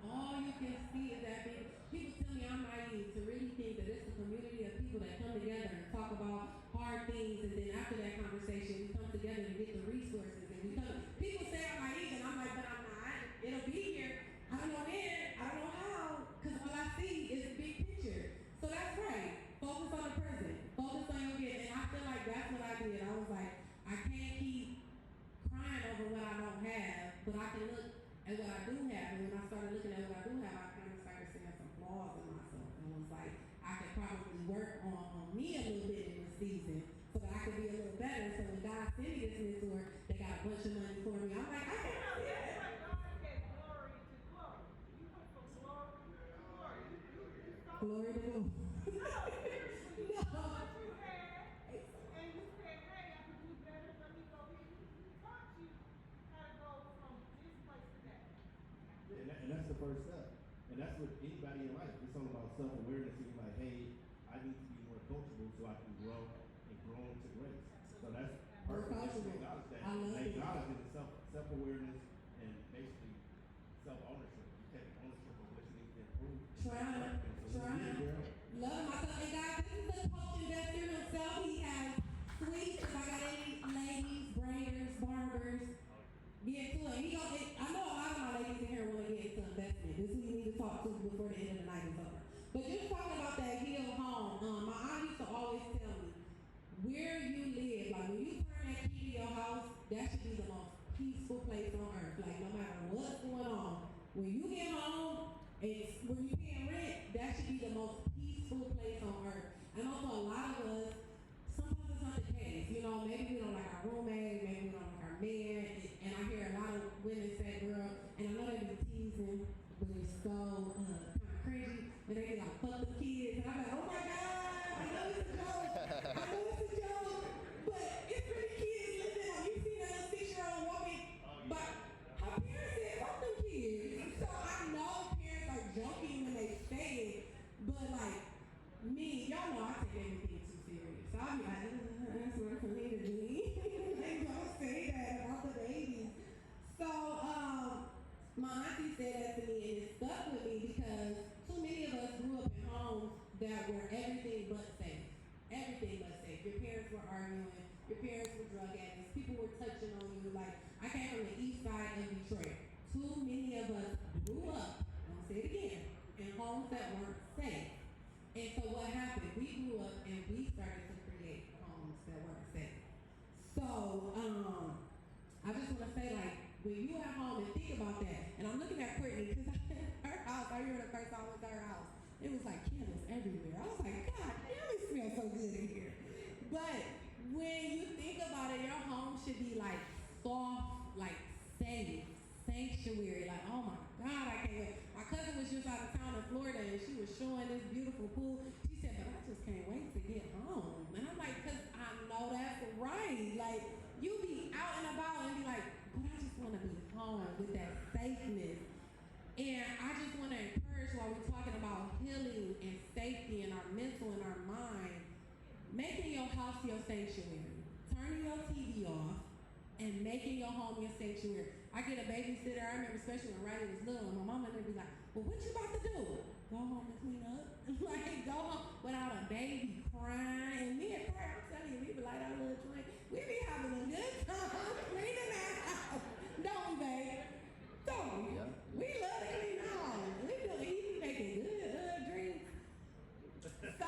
All you can see is that big. People tell me I'm naive to really think that it's a community of people that come together and talk about hard hard things, and then after that conversation, we come together to get the resources, and we come. People say I'm naive, and I'm like, but I'm not. It'll be here. I don't know when. I don't know how. Because all I see is the big picture. So that's right. Focus on the present. Focus on your gift. And I feel like that's what I did. I was like, I can't keep crying over what I don't have, but I can look at what I do have. And when I started looking at what I do have, I kind of started seeing some flaws in myself. And was like, I could probably work on me a little bit in this season so that I could be a little better. So when God sent me this mentor, they got a bunch of money for me. I'm like, I can't do that. Glory to God. And that's the first step. And that's what anybody in life, it's all about self-awareness. You're like, hey, I need to be more coachable so I can grow and grow into grace. So that's perfect. Just to acknowledge that. They acknowledge it, self-awareness and basically self-ownership. You take ownership of what you need to improve. Trying. Love myself. And guys, this is a coach investor himself. He has suites. If I got any ladies, braiders, barbers, get to it. I know a lot of my ladies in here want to get into investment. This is who you need to talk to before the end of the night is over. But just talking about that healed home, my aunt used to always tell me, where you live, like when you turn that key to your house, that should be the most peaceful place on earth. Like no matter what's going on, when you get home, when you're paying rent, that should be the most peaceful place on earth. And also a lot of us, sometimes it's not the case. You know, maybe we don't like our roommate, maybe we don't like our man. And I hear a lot of women say, girl, and I know they be teasing, but it's so kind of cringy, but they be like, fuck the kids. And I'm like, oh my God, I know it's a joke. But it's really kids living. You see that 6-year-old woman, but her parents said, fuck them kids. So I know parents are joking when they say it, but like, me, y'all know I take everything too serious. So I'll be like, that's what for me to be. They don't say that about the babies. So, my auntie said that to me, and it stuck with me because too many of us grew up in homes that were everything but safe. Everything but safe. Your parents were arguing, your parents were drug addicts, people were touching on you. Like, I came from the east side of Detroit. Too many of us grew up, I'll say it again, in homes that weren't safe. And so what happened? We grew up and we started to create homes that weren't safe. So, I just want to say, like, when you at home and think about that, and I'm looking at Courtney because her house, I remember the first time I went to her house, it was like candles everywhere. I was like, God, damn, it smells so good in here. But when you think about it, your home should be like soft, like safe, sanctuary. Like, oh my God, I can't wait. My cousin was just out of town in Florida and she was showing this beautiful pool. She said, but I just can't wait to get home. And I'm like, because I know that's right. Like, you be out and about and be like, but I just want to be home with that safeness. And I just want to encourage while we're talking about healing and safety in our mental and our mind, making your house your sanctuary. Turning your TV off and making your home your sanctuary. I get a babysitter, I remember especially when Riley was little, and my mama would be like, well, what you about to do? Go home and clean up? Like, go home without a baby crying. And me and her, I'm telling you, we be like our little twin. We be having a good time cleaning that house. Don't we, babe? Don't we? Yeah. We love to clean the home. We be making good drinks. So,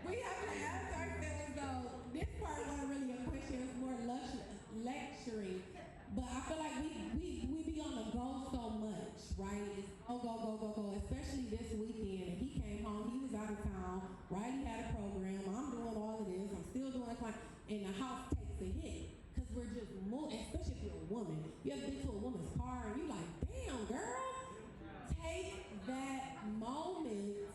we have to ask ourselves, though, this part wasn't really a question, it's more lecturing. But I feel like we be on the go so much, right? It's go, especially this weekend. And he came home, he was out of town, Riley had a program, I'm doing all of this, I'm still doing class, and the house takes a hit. Because we're just moving, especially if you're a woman. You ever been to a woman's car and you like, damn, girl, take that moment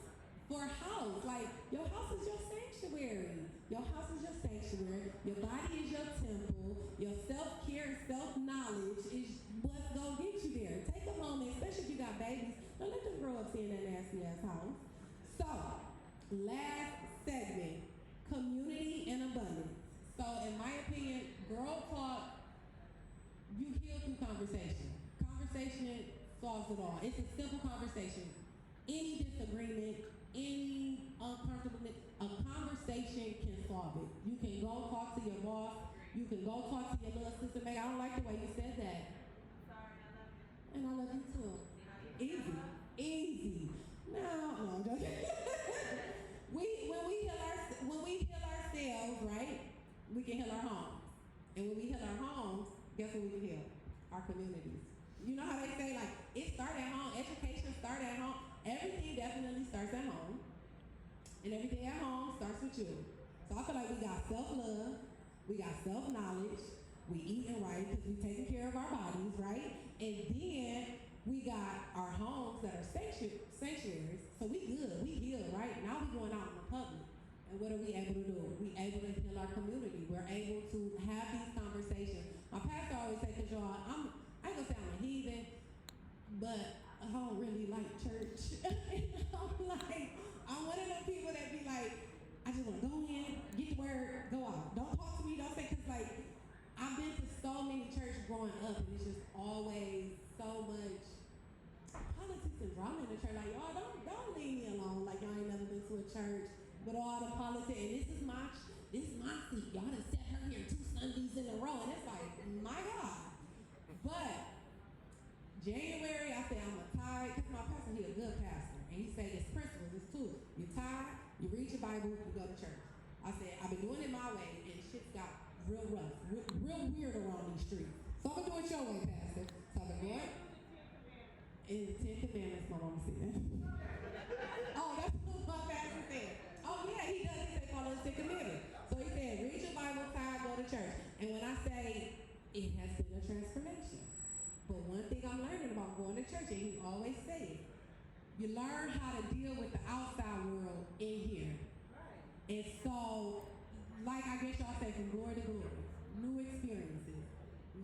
for a house. Like, your house is your sanctuary. Your house is your sanctuary. Your body is your temple. Your self-care and self-knowledge is what's going to get you there. Take a moment, especially if you got babies. Don't let them grow up seeing that nasty-ass house. So, last segment, community and abundance. So, in my opinion, girl talk, you heal through conversation. Conversation solves it all. It's a simple conversation. Any disagreement, any uncomfortableness, a conversation can solve it. You can go talk to your boss. You can go talk to your little sister. Meg, I don't like the way you said that. And I love you too. Easy. Easy. No, I'm joking. when we heal ourselves, right, we can heal our homes. And when we heal our homes, guess what we can heal? Our communities. You know how they say, like, it starts at home, education starts at home. Everything definitely starts at home. And everything at home starts with you. So I feel like we got self-love, we got self-knowledge, we eating right because we taking care of our bodies, right? And then we got our homes that are sanctuaries. So we good, we healed, right? Now we going out in the public. And what are we able to do? We able to heal our community. We're able to have these conversations. My pastor always say, cause y'all, I ain't gonna say I'm a heathen, but I don't really like church. I'm one of those people that be like, I just wanna go in, get the word, go out. Don't talk to me, don't say, cause like, I've been to so many churches growing up and it's just always so much politics and drama in the church. Like, y'all don't leave me alone. Like, y'all ain't never been to a church. But all the politics, and this is my seat. Y'all done set her here 2 Sundays in a row. And it's like, my God. But January, I said, I'm a tithe, because my pastor, he a good pastor. And he said, it's principles, it's tools. You tithe, you read your Bible, you go to church. I said, I've been doing it my way, and shit's got real rough, real weird around these streets. So I'm going to do it your way, Pastor. So I've been going. In the 10 Commandments, my mama said. Oh, that's what my pastor said. Oh, yeah, he does. He said, follow the 10 Commandments. So he said, read your Bible, tithe, go to church. And when I say, it has been a transformation. But one thing I'm learning about going to church, and he always says, you learn how to deal with the outside world in here. And so, like I guess y'all say, from glory to glory, new experiences.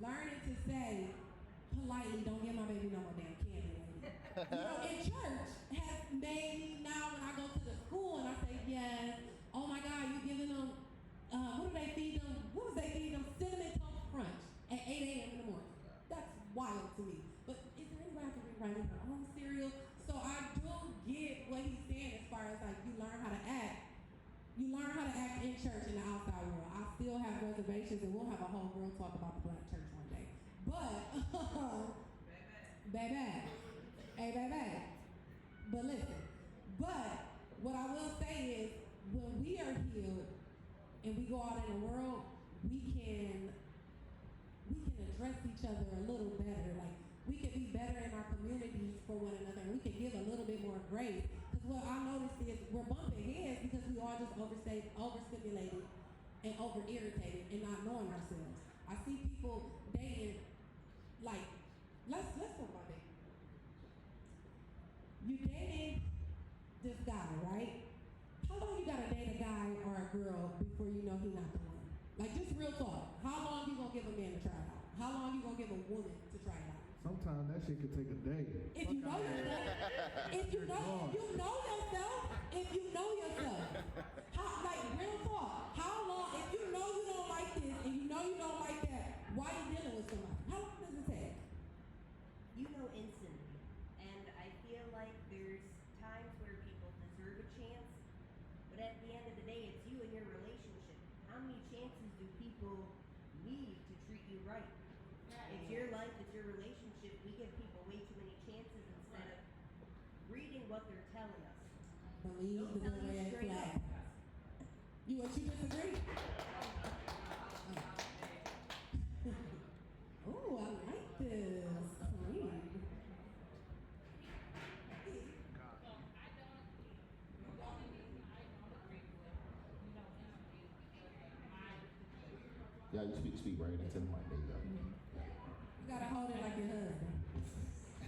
Learning to say politely, don't give my baby no more damn candy. You know, in church has made me now when I go to the school and I say, yes, oh my God, you giving them, what do they feed them? What was they feeding them? Cinnamon Toast Crunch at 8 a.m. in the morning. That's wild to me. But is there any way I can rewrite her own cereal? So I do get what he's saying as far as like you learn how to act. You learn how to act in church in the outside world. I still have reservations, and we'll have a whole real talk about the black church one day. But, baby, hey, baby. But listen, but what I will say is, when we are healed and we go out in the world, we can address each other a little better. Like, we can be better in our communities for one another, and we can give a little bit more grace. Because what I noticed is we're bumping heads because we all just overstimulated and over-irritated and not knowing ourselves. I see people dating, like, let's talk about dating. You dating this guy, right? How long you gotta date a guy or a girl before you know he's not the one? Like, just real talk. How long you gonna give a man to try it out? How long you gonna give a woman to try it out? Sometimes that shit could take a day. If you know yourself, if you know yourself, how, like, real talk, how long, if you know you don't like this and you know you don't like that, why are you dealing with somebody? How long does it take? You know instantly. And I feel like there's times where people deserve a chance, but at the end of the day, it's you and your relationship. How many chances do people need to treat you right? It's your life, it's your relationship. We give people way too many chances instead of reading what they're telling us. Believe the red flag. You disagree? Oh, I like this. Clean. Yeah, you speak right into the mic. There you go. You gotta hold it like your husband.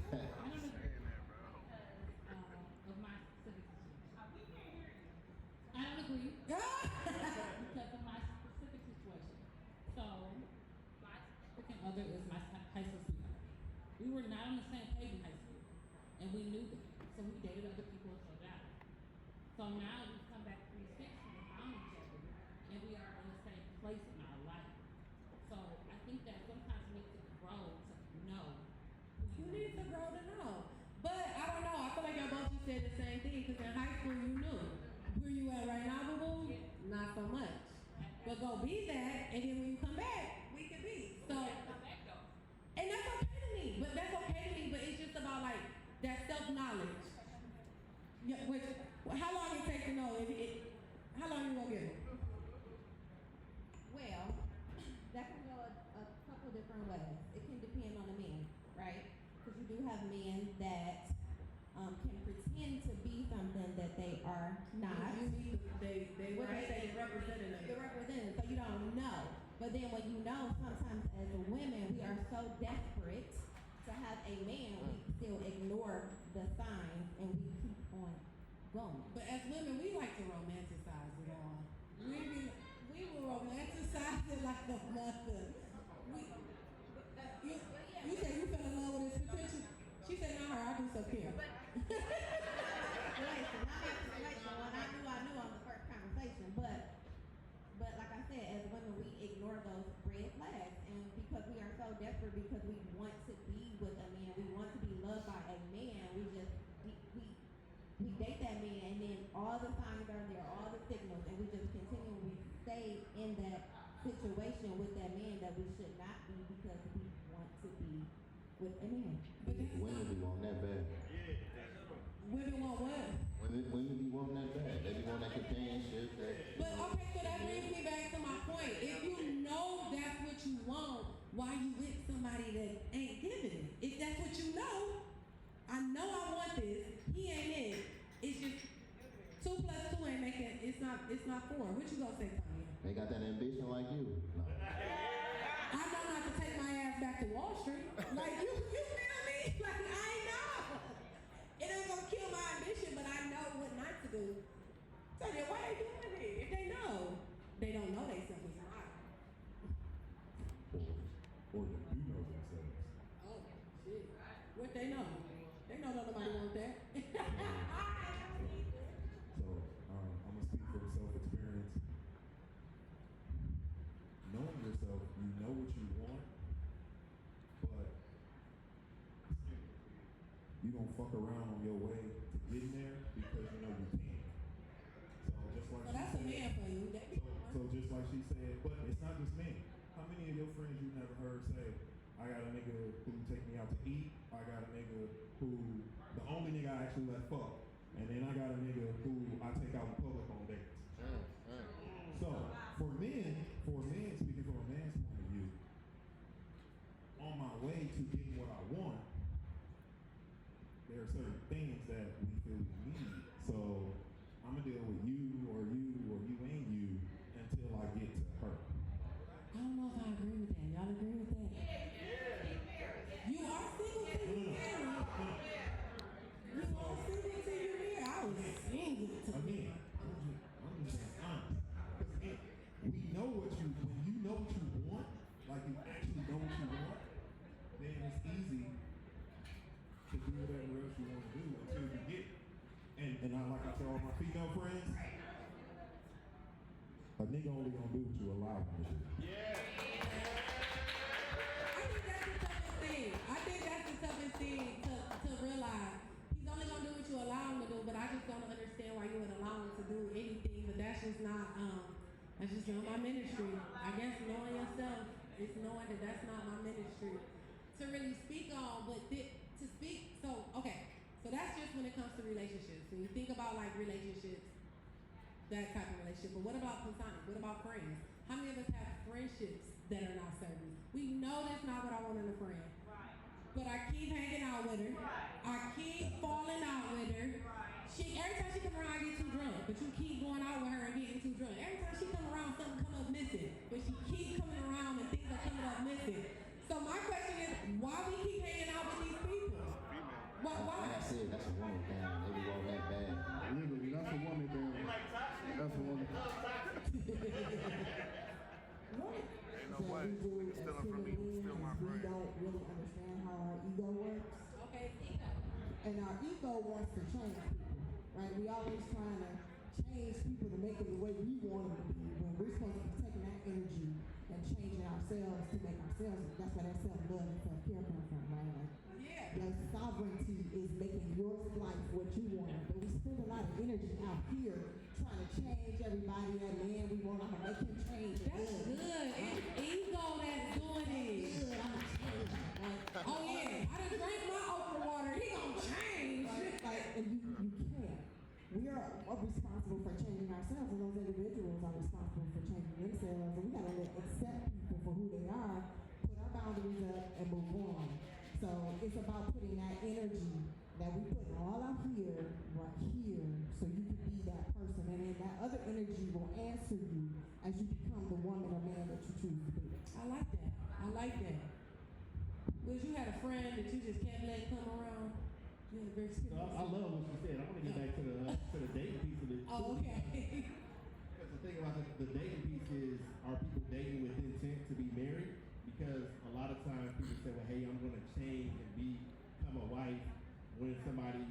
I don't agree of my specific situation. I don't agree because of my specific situation. So, my significant other is my high school sweetheart. We were not on the same page in high school, and we knew that. So we dated other people and showed out. So now we come back 360 and found each other, and we are in the same place in our life. So I think that sometimes we need to grow to know. You need to grow to know. to go be that, and then when you come back, we can be. So, and that's okay to me. But that's okay to me. But it's just about like that self-knowledge. Yeah. Which, how long it take to know? How long you gonna give it? Well, that can go a couple different ways. It can depend on the man, right? Because you do have men that can pretend to be something that they are not. You mean they What right? they Say the representative. The representative, so you don't know. But then when you know, sometimes as women, we are so desperate to have a man, we still ignore the signs and we keep on going. But as women, we like to romanticize it all. We will romanticize it like a mother. You say you fell in love with his potential. She said, not her, I do so care. Relation, not my situation. When I knew on the first conversation, but like I said, as women, we ignore those red flags, and because we are so desperate, because we want to be with a man, we want to be loved by a man, we date that man, and then all the signs are there, all the signals, and we just continually stay in that situation with that man that we should not be because we want to be with a man. But that's Women be wanting that bad. women want what? Women be wanting that bad. They be wanting that companionship. But okay, so that brings me back to my point. If you know that's what you want, why you with somebody that ain't giving it? If that's what you know, I know I want this. He ain't it. It's just 2 + 2 ain't making. It's not 4. What you gonna say, Tanya? They got that ambition like you. No. I know not to take my ass back to Wall Street. Like you feel me? Like I know. It ain't gonna kill my ambition, but I know what not to do. So then why they doing it? If they know, they don't know they self is right. Or they do know themselves. Oh shit. What they know? They know nobody want that. So I'm gonna speak from self-experience. Knowing yourself, you know what you want, but you don't fuck around on your way to getting there because you know you can. So just like So that's a man for you. So just like she said, but it's not just men. How many of your friends you never heard say, I got a nigga who take me out to eat, I got a nigga who, the only nigga I actually let fuck, and then I got a nigga who I take out in public on dates. So, for men, speaking from a man's point of view, on my way to getting what I want, there are certain things that we feel we need. So, I'm gonna deal with you or you and you until I get to her. I don't know if I agree with that. Y'all agree with that? You are single till you married. You are single till you married. I was single till Again, I'm just being honest. Because again, we know when you know what you want, like you actually know what you want, then it's easy to do whatever else you want to do until you get it. And I like I tell all my female friends, a nigga only gonna do what you allow him to do. I think that's the toughest thing to realize. He's only gonna do what you allow him to do, but I just don't understand why you would allow him to do anything. But that's just not my ministry. I guess knowing yourself is knowing that that's not my ministry to really speak on. But to speak, so that's just when it comes to relationships. When you think about like relationships, that type of relationship. But what about platonic? What about friends? How many of us have friendships that are not service? We know that's not what I want in a friend. Right. But I keep hanging out with her. Right. I keep falling out with her. Right. Every time she come around, I get too drunk. But you keep going out with her and getting too drunk. Every time she come around, something come up missing. But she keep coming around and things are coming up missing. So my question is, why we keep hanging out with these people? Why? Like I said, that's a woman thing. They be wanting that bad. Literally, that's a woman thing. That's a woman Ain't no way. Nigga stealing from me, steal my We brain. don't really understand how our ego works. Okay, ego. And our ego wants to change people, right? We always trying to change people to make them the way we want them to be, when we're supposed to be taking that energy and changing ourselves to make ourselves. That's where that self-love and self-care comes from, right? Like, your sovereignty is making your life what you want. But we spend a lot of energy out here trying to change everybody, that man we want to make him change. responsible for changing ourselves, and those individuals are responsible for changing themselves, and we gotta accept people for who they are, put our boundaries up, and move on. So it's about putting that energy that we put all out here, right here, so you can be that person, and then that other energy will answer you as you become the woman or man that you choose to be. I like that. I like that. Wiz, you had a friend that you just kept letting come around? You had a very So I love what you said. I want to get back to the dating piece of it. Oh, okay. Because the thing about the dating piece is, are people dating with intent to be married? Because a lot of times people say, well, hey, I'm going to change and become a wife when somebody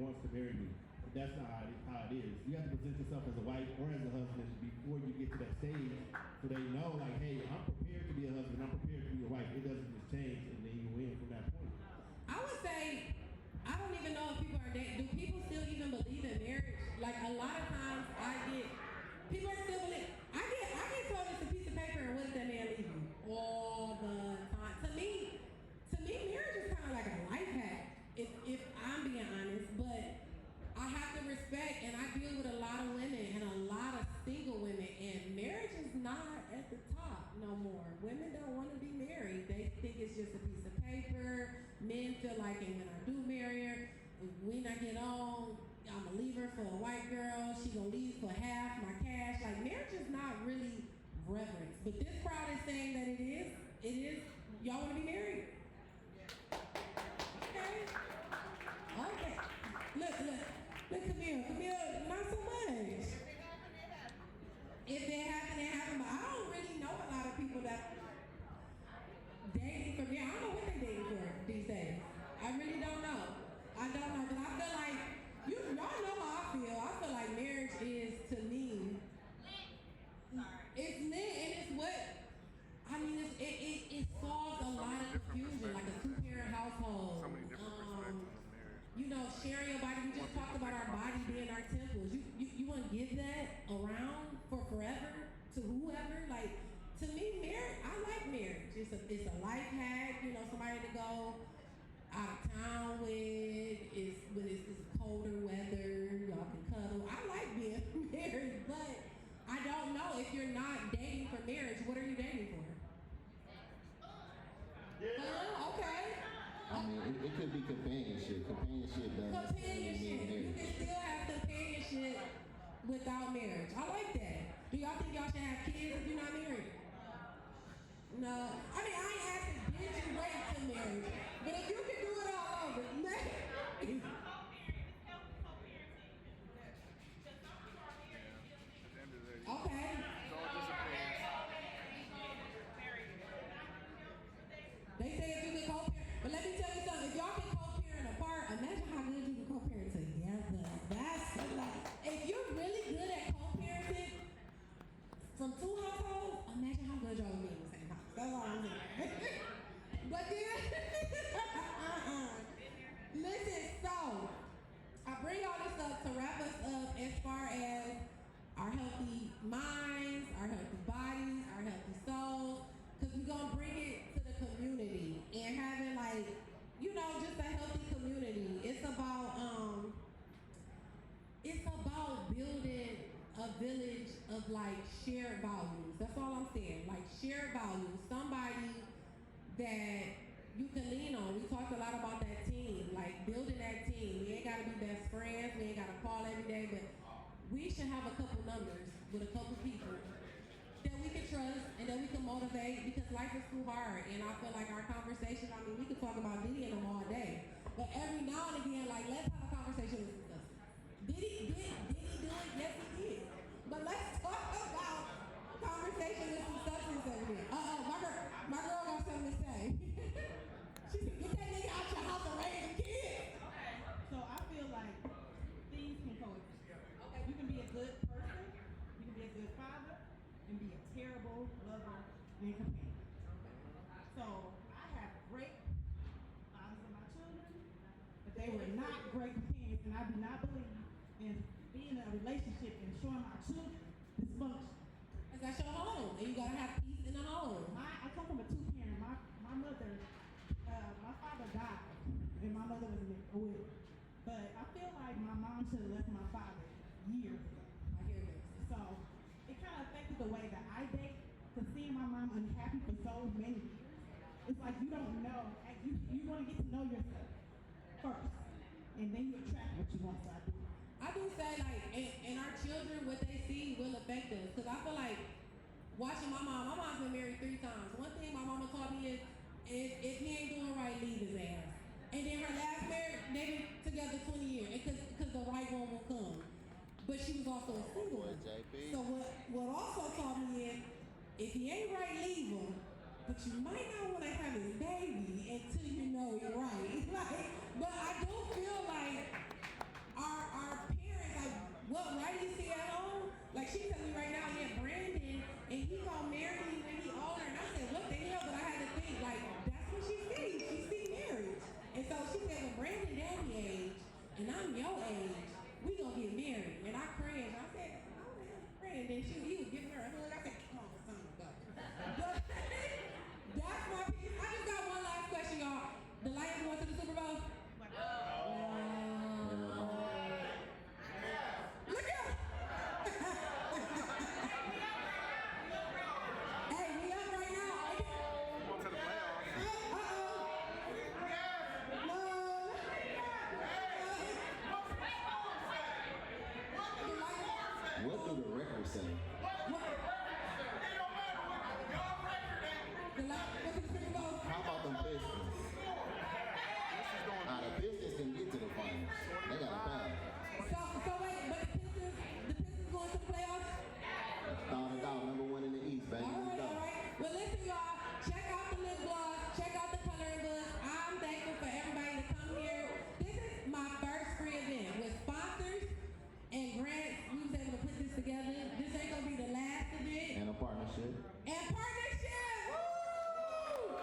wants to marry me. But that's not how it is. You have to present yourself as a wife or as a husband before you get to that stage, so they know, like, hey, I'm prepared to be a husband, I'm prepared to be a wife. It doesn't just change, and then you win from that point. I would say, I don't even know if people are dating. Do people still even believe in marriage? Like, a lot of times people are still believe. I get told it's a piece of paper, and what does that man leave you? All the time. To me, marriage is kind of like a life hack, if I'm being honest. But I have to respect, and I deal with a lot of women and a lot of single women, and marriage is not at the top no more. Women don't want to be married. They think it's just a piece of paper. Men feel like, and when I do marry her, when I get on, I'm gonna leave her for a white girl. She gonna leave for half my cash. Like, marriage is not really reverence. But this crowd is saying that it is. It is. Y'all want to be married? Okay. Okay. Look, Camille, not so much. If it happened, it happened. But I don't really know a lot of people that dating for me. I don't know what they dating for these days. I really don't know. I don't know, but I feel like y'all know how I feel. I feel like marriage is, to me, it's lit, and it's what I mean. It solves a lot of confusion, like a two-parent household. So many different perspectives of marriage. You know, sharing your body. We just talked about our body being our temples. You want to give that around for forever to whoever? Like, to me, marriage, I like marriage. It's a life hack. You know, somebody to go out of town with. It's when it's colder weather. Y'all can cuddle. I like being married, but I don't know, if you're not dating for marriage, what are you dating for? Okay. I mean, it could be companionship. Companionship doesn't Companionship. mean You marriage. can still have companionship without marriage. I like that. Do y'all think y'all should have kids if you're not married? No. I mean, I ain't asking, did you wait till marriage? But if you can do it all over, okay. They say if you can co-parent, but let me tell you something. If y'all can co-parent apart, imagine how good you can co-parent together. That's like, if you're really good at co-parenting from two households, imagine how good y'all will be in the same house. That's all I'm saying. But then, listen. So I bring all this up to wrap us up as far as our healthy minds, our healthy bodies, our healthy souls, because we're going to bring it to the community and having, like, you know, just a healthy community. It's about building a village of, like, shared values. That's all I'm saying. Like, shared values. Somebody that you can lean on. We talked a lot about that team, like building that team. We ain't got to be best friends. We ain't got to call every day, but we should have a couple numbers with a couple people that we can trust and that we can motivate, because life is too hard. And I feel like our conversation, I mean, we could talk about Diddy and them all day, but every now and again, like, let's have a conversation with some stuff. Did he do it? Yes, he did. But let's talk about conversation with some substance over here. My girl got something to say. She said, get that nigga out your house and raise some kids. So I feel like things can coexist. Okay. You can be a good person, you can be a good father, and be a terrible lover and companion. So I have great fathers of my children, but they were not great companions, and I do not believe in being in a relationship and showing my children dysfunction. Because that's your home, and you gotta have peace in the home. I come from a two-parent. My mother, my father died, and my mother was a widow. But I feel like my mom should have left my father years ago. the way that I date, because seeing my mom unhappy for so many years, it's like you don't know. You want to get to know yourself first, and then you attract what you want. So I do say like, and our children, what they see will affect us. Cause I feel like watching my mom's been married 3 times. One thing my mama taught me is, if he ain't doing right, leave his ass. And then her last marriage, they been together 20 years, cause the right one will come. But she was also a single one. So what also taught me is, if he ain't right, leave him. But you might not want to have his baby until you know he's right. Like, but I do feel like our parents, like, what right is he at home? Like, she telling me right now, yeah, Brandon, and he gonna marry me when he older. And I said, what the hell? But I had to think, like, that's what she sees. She see marriage. And so she said, well, Brandon daddy age, and I'm your age, we gonna get married. And I cringed. I said, oh, Brandon. Then he was giving her a hug. I said, come on, son, go. But that's my piece. I just got one last question, y'all. The Lions going to the Super Bowl? Look out! Hey, we up right now. Going to the playoffs. What do the records say? How about them Pistons? The Pistons can get to the finals. They got a pass. So wait, but the Pistons going to the playoffs? Without a doubt, number 1 in the East, baby. All right. Well, listen, y'all. Check out the lip gloss. Check out the coloring book. I'm thankful for everybody to come here. This is my first free event with sponsors and grants. We was able to put this together. This ain't gonna be the last event. And a partnership. And partnership! Woo!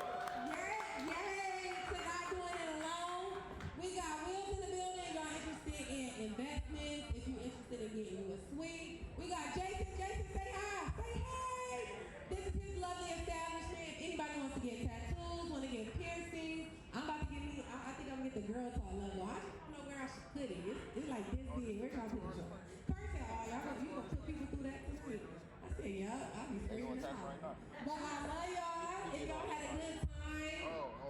Yay! To not doing it alone. We got wheels in the building. Y'all interested in investments? If you're interested in getting you a suite. We got Jason. Jason, say hi. Say hey! This is his lovely establishment. If anybody wants to get tattoos, want to get piercings, I'm about to get me, I think I'm gonna get the girl talk level. I just don't know where I should put it. It's like this big. Where should I put it? First of all, you gonna put people through that tonight? I said, yeah, I'll be screaming it out. But I love y'all. If y'all had a good time,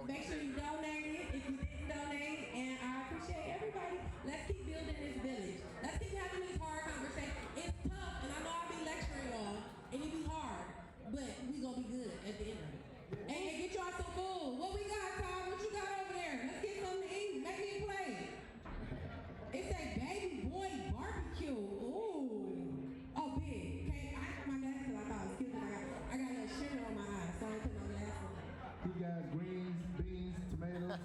make sure you donate if you didn't donate. And I appreciate everybody. Let's keep building this village. Let's keep having these hard conversations. It's tough, and I know I'll be lecturing y'all, and it be hard, but we gonna be good at the end of it. And get y'all some food. What we got, Todd? What you got over there? Let's get something to eat. Make me a plate. It say baby boy barbecue. Ooh. Oh, big. Okay, I got my glasses because I thought it was cute. I got a little shimmer on my eyes, so I put my glasses on. He got greens, beans, tomatoes.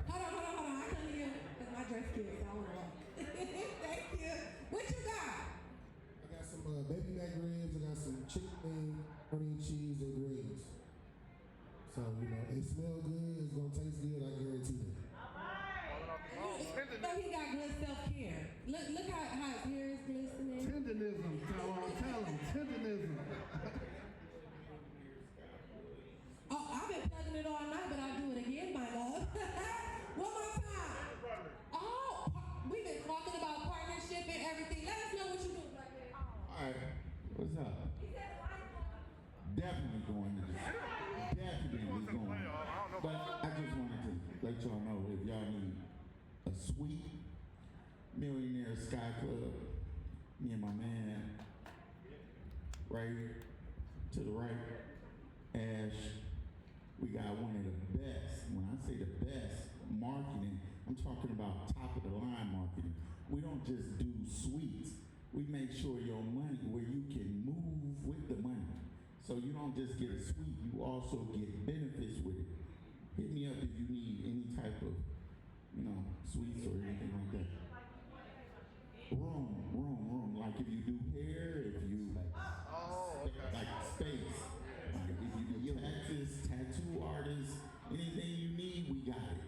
Hold on. I couldn't hear because my dress cute, so I want to walk. Thank you. What you got? I got some baby back ribs. I got some chicken, honey, cheese, and greens. So, it smells good. It's going to taste good. I guarantee that. So he got good self-care. Look how his hair is glistening. Tendonism, tell him, tendonism. Oh, I've been plugging it all night, but I'll do it again, my love. One more time. Oh, we've been talking about partnership and everything. Let us know what you do. All right, what's up? Definitely going to this. Definitely going. But I just wanted to let y'all know if y'all need a sweet Millionaire Sky Club, me and my man, right to the right, Ash, we got one of the best, when I say the best marketing, I'm talking about top of the line marketing. We don't just do sweets. We make sure your money, where you can move with the money. So you don't just get a suite, you also get benefits with it. Hit me up if you need any type of, sweets or anything like that. Room. Like if you do hair, if you like space. Like if you do taxes, tattoo artists, anything you need, we got it.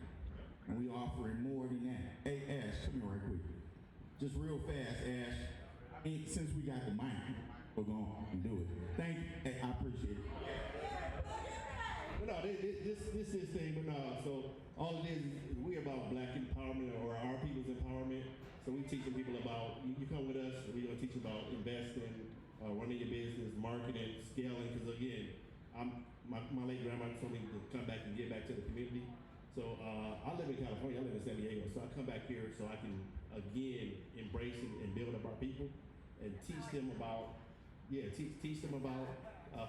And we offering more than that. Hey Ash, come here right quick. Just real fast, Ash. Since we got the mic, we're gonna do it. Thank you. Hey, I appreciate it. But no, this is thing, but no, so all it is we about black empowerment or our people's empowerment. So we teaching people about, you come with us, we're gonna teach you about investing, running your business, marketing, scaling, because again, my late grandma told me to come back and give back to the community. So I live in California, I live in San Diego, so I come back here so I can, again, embrace and build up our people and teach them about, teach them about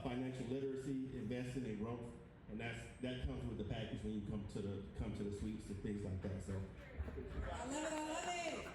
financial literacy, investing and growth, and that comes with the package when you come to the suites and things like that. So I love it, I love it.